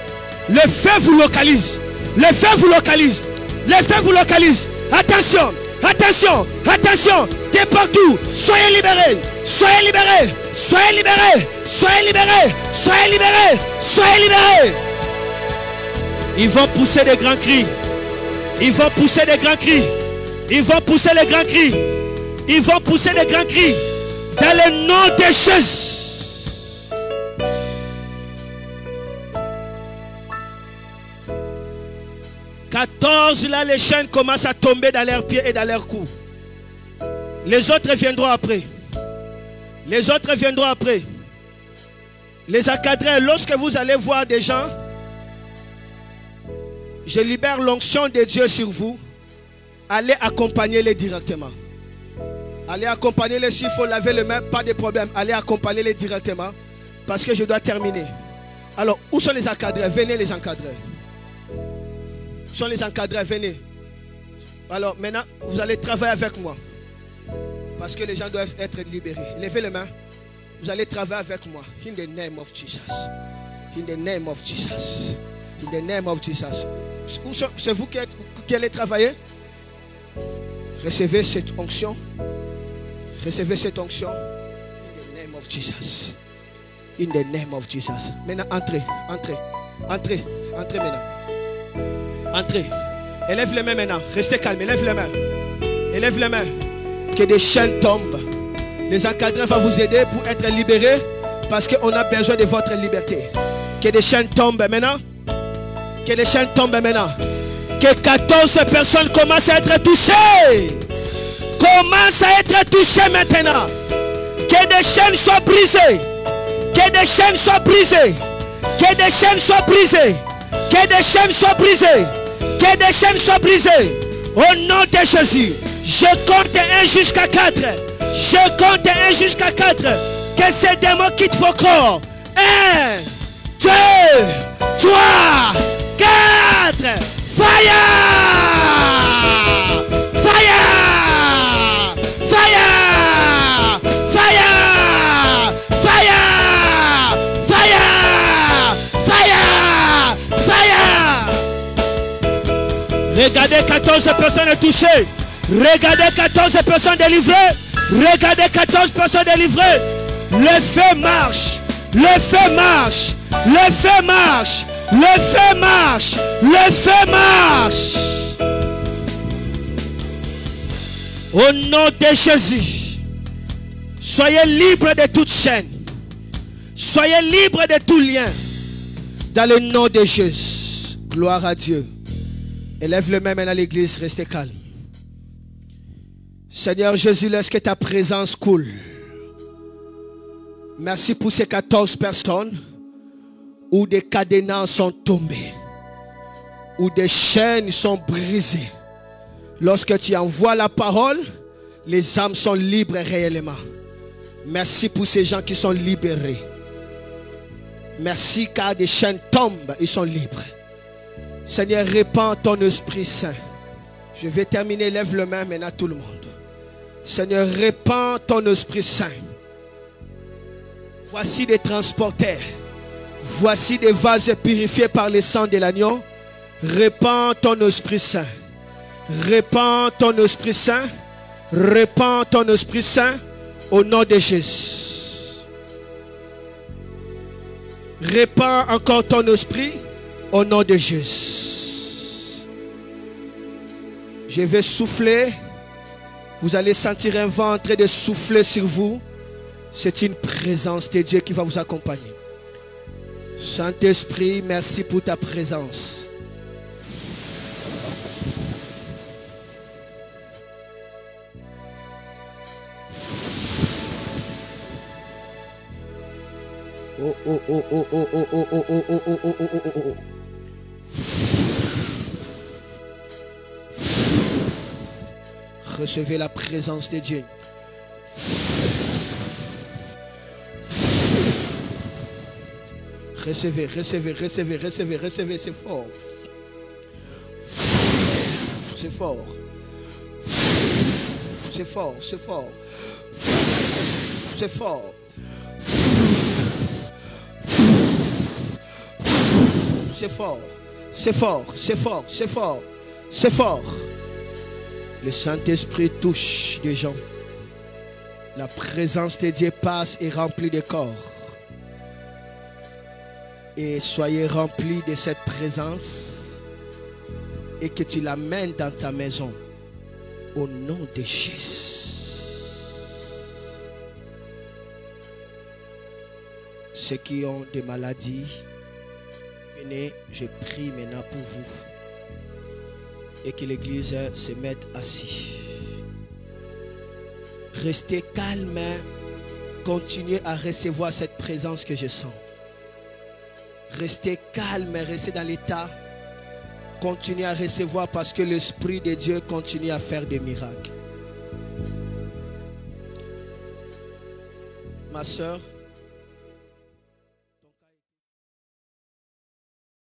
Le feu vous localise. Le feu vous localise. Le feu vous localise. Attention. Attention. Attention. T'es partout. Soyez libérés. Soyez libérés. Soyez libérés. Soyez libérés. Soyez libérés. Soyez libérés. Ils vont pousser des grands cris. Ils vont pousser des grands cris. Ils vont pousser les grands cris. Ils vont pousser des grands cris. Dans le nom de Jésus. « 14 là, les chaînes commencent à tomber dans leurs pieds et dans leurs cou. Les autres viendront après. Les autres viendront après. Les encadrés, lorsque vous allez voir des gens, je libère l'onction de Dieu sur vous. Allez accompagner-les directement. Allez accompagner-les. S'il faut laver les mains, pas de problème. Allez accompagner-les directement. Parce que je dois terminer. Alors, où sont les encadrés? Venez les encadrer. Où sont les encadrés? Venez. Alors, maintenant, vous allez travailler avec moi. Parce que les gens doivent être libérés. Levez les mains. Vous allez travailler avec moi. In the name of Jesus. In the name of Jesus. In the name of Jesus. C'est vous qui allez travailler. Recevez cette onction. Recevez cette onction. In the name of Jesus. In the name of Jesus. Maintenant, entrez. Entrez. Entrez. Entrez maintenant. Entrez. Élève les mains maintenant. Restez calme. Élève les mains. Élève les mains. Que des chaînes tombent. Les encadrés vont vous aider pour être libérés. Parce qu'on a besoin de votre liberté. Que des chaînes tombent maintenant. Que les chaînes tombent maintenant. Que 14 personnes commencent à être touchées. Commencent à être touchées maintenant. Que des chaînes soient brisées. Que des chaînes soient brisées. Que des chaînes soient brisées. Que des chaînes soient brisées. Que des chaînes soient brisées. Au nom de Jésus. Je compte 1 jusqu'à 4. Je compte 1 jusqu'à 4. Que ces démons quittent vos corps. 1, 2, 3, 4. Fire! Fire! Fire! Fire! Fire! Fire! Fire! Fire! Regardez 14 personnes touchées. Regardez 14 personnes délivrées. Regardez 14 personnes délivrées. Le feu marche. Le feu marche. Le feu marche. Le feu marche. Le feu marche. Au nom de Jésus. Soyez libres de toute chaîne. Soyez libres de tout lien. Dans le nom de Jésus. Gloire à Dieu. Élève le même à l'église. Restez calme. Seigneur Jésus, laisse que ta présence coule. Merci pour ces 14 personnes où des cadenas sont tombés, où des chaînes sont brisées. Lorsque tu envoies la parole, les âmes sont libres réellement. Merci pour ces gens qui sont libérés. Merci car des chaînes tombent, ils sont libres. Seigneur, répands ton Esprit Saint. Je vais terminer, lève le main maintenant tout le monde. Seigneur, répands ton Esprit Saint. Voici des transporteurs. Voici des vases purifiés par le sang de l'agneau. Répands ton Esprit Saint. Répands ton Esprit Saint. Répands ton Esprit Saint au nom de Jésus. Répands encore ton esprit au nom de Jésus. Je vais souffler. Vous allez sentir un vent en train de souffler sur vous. C'est une présence de Dieu qui va vous accompagner. Saint-Esprit, merci pour ta présence. Oh, oh, oh, oh, oh, oh, oh, oh, oh, oh, oh, oh, oh, oh, oh. Recevez la présence de Dieu. Recevez, recevez, recevez, recevez, recevez, c'est fort. C'est fort. C'est fort, c'est fort. C'est fort. C'est fort, c'est fort, c'est fort, c'est fort, c'est fort. Le Saint-Esprit touche des gens. La présence de Dieu passe et remplit des corps. Et soyez remplis de cette présence et que tu l'amènes dans ta maison au nom de Jésus. Ceux qui ont des maladies, venez, je prie maintenant pour vous. Et que l'église se mette assis. Restez calme. Continuez à recevoir cette présence que je sens. Restez calme, restez dans l'état. Continuez à recevoir parce que l'Esprit de Dieu continue à faire des miracles. Ma soeur,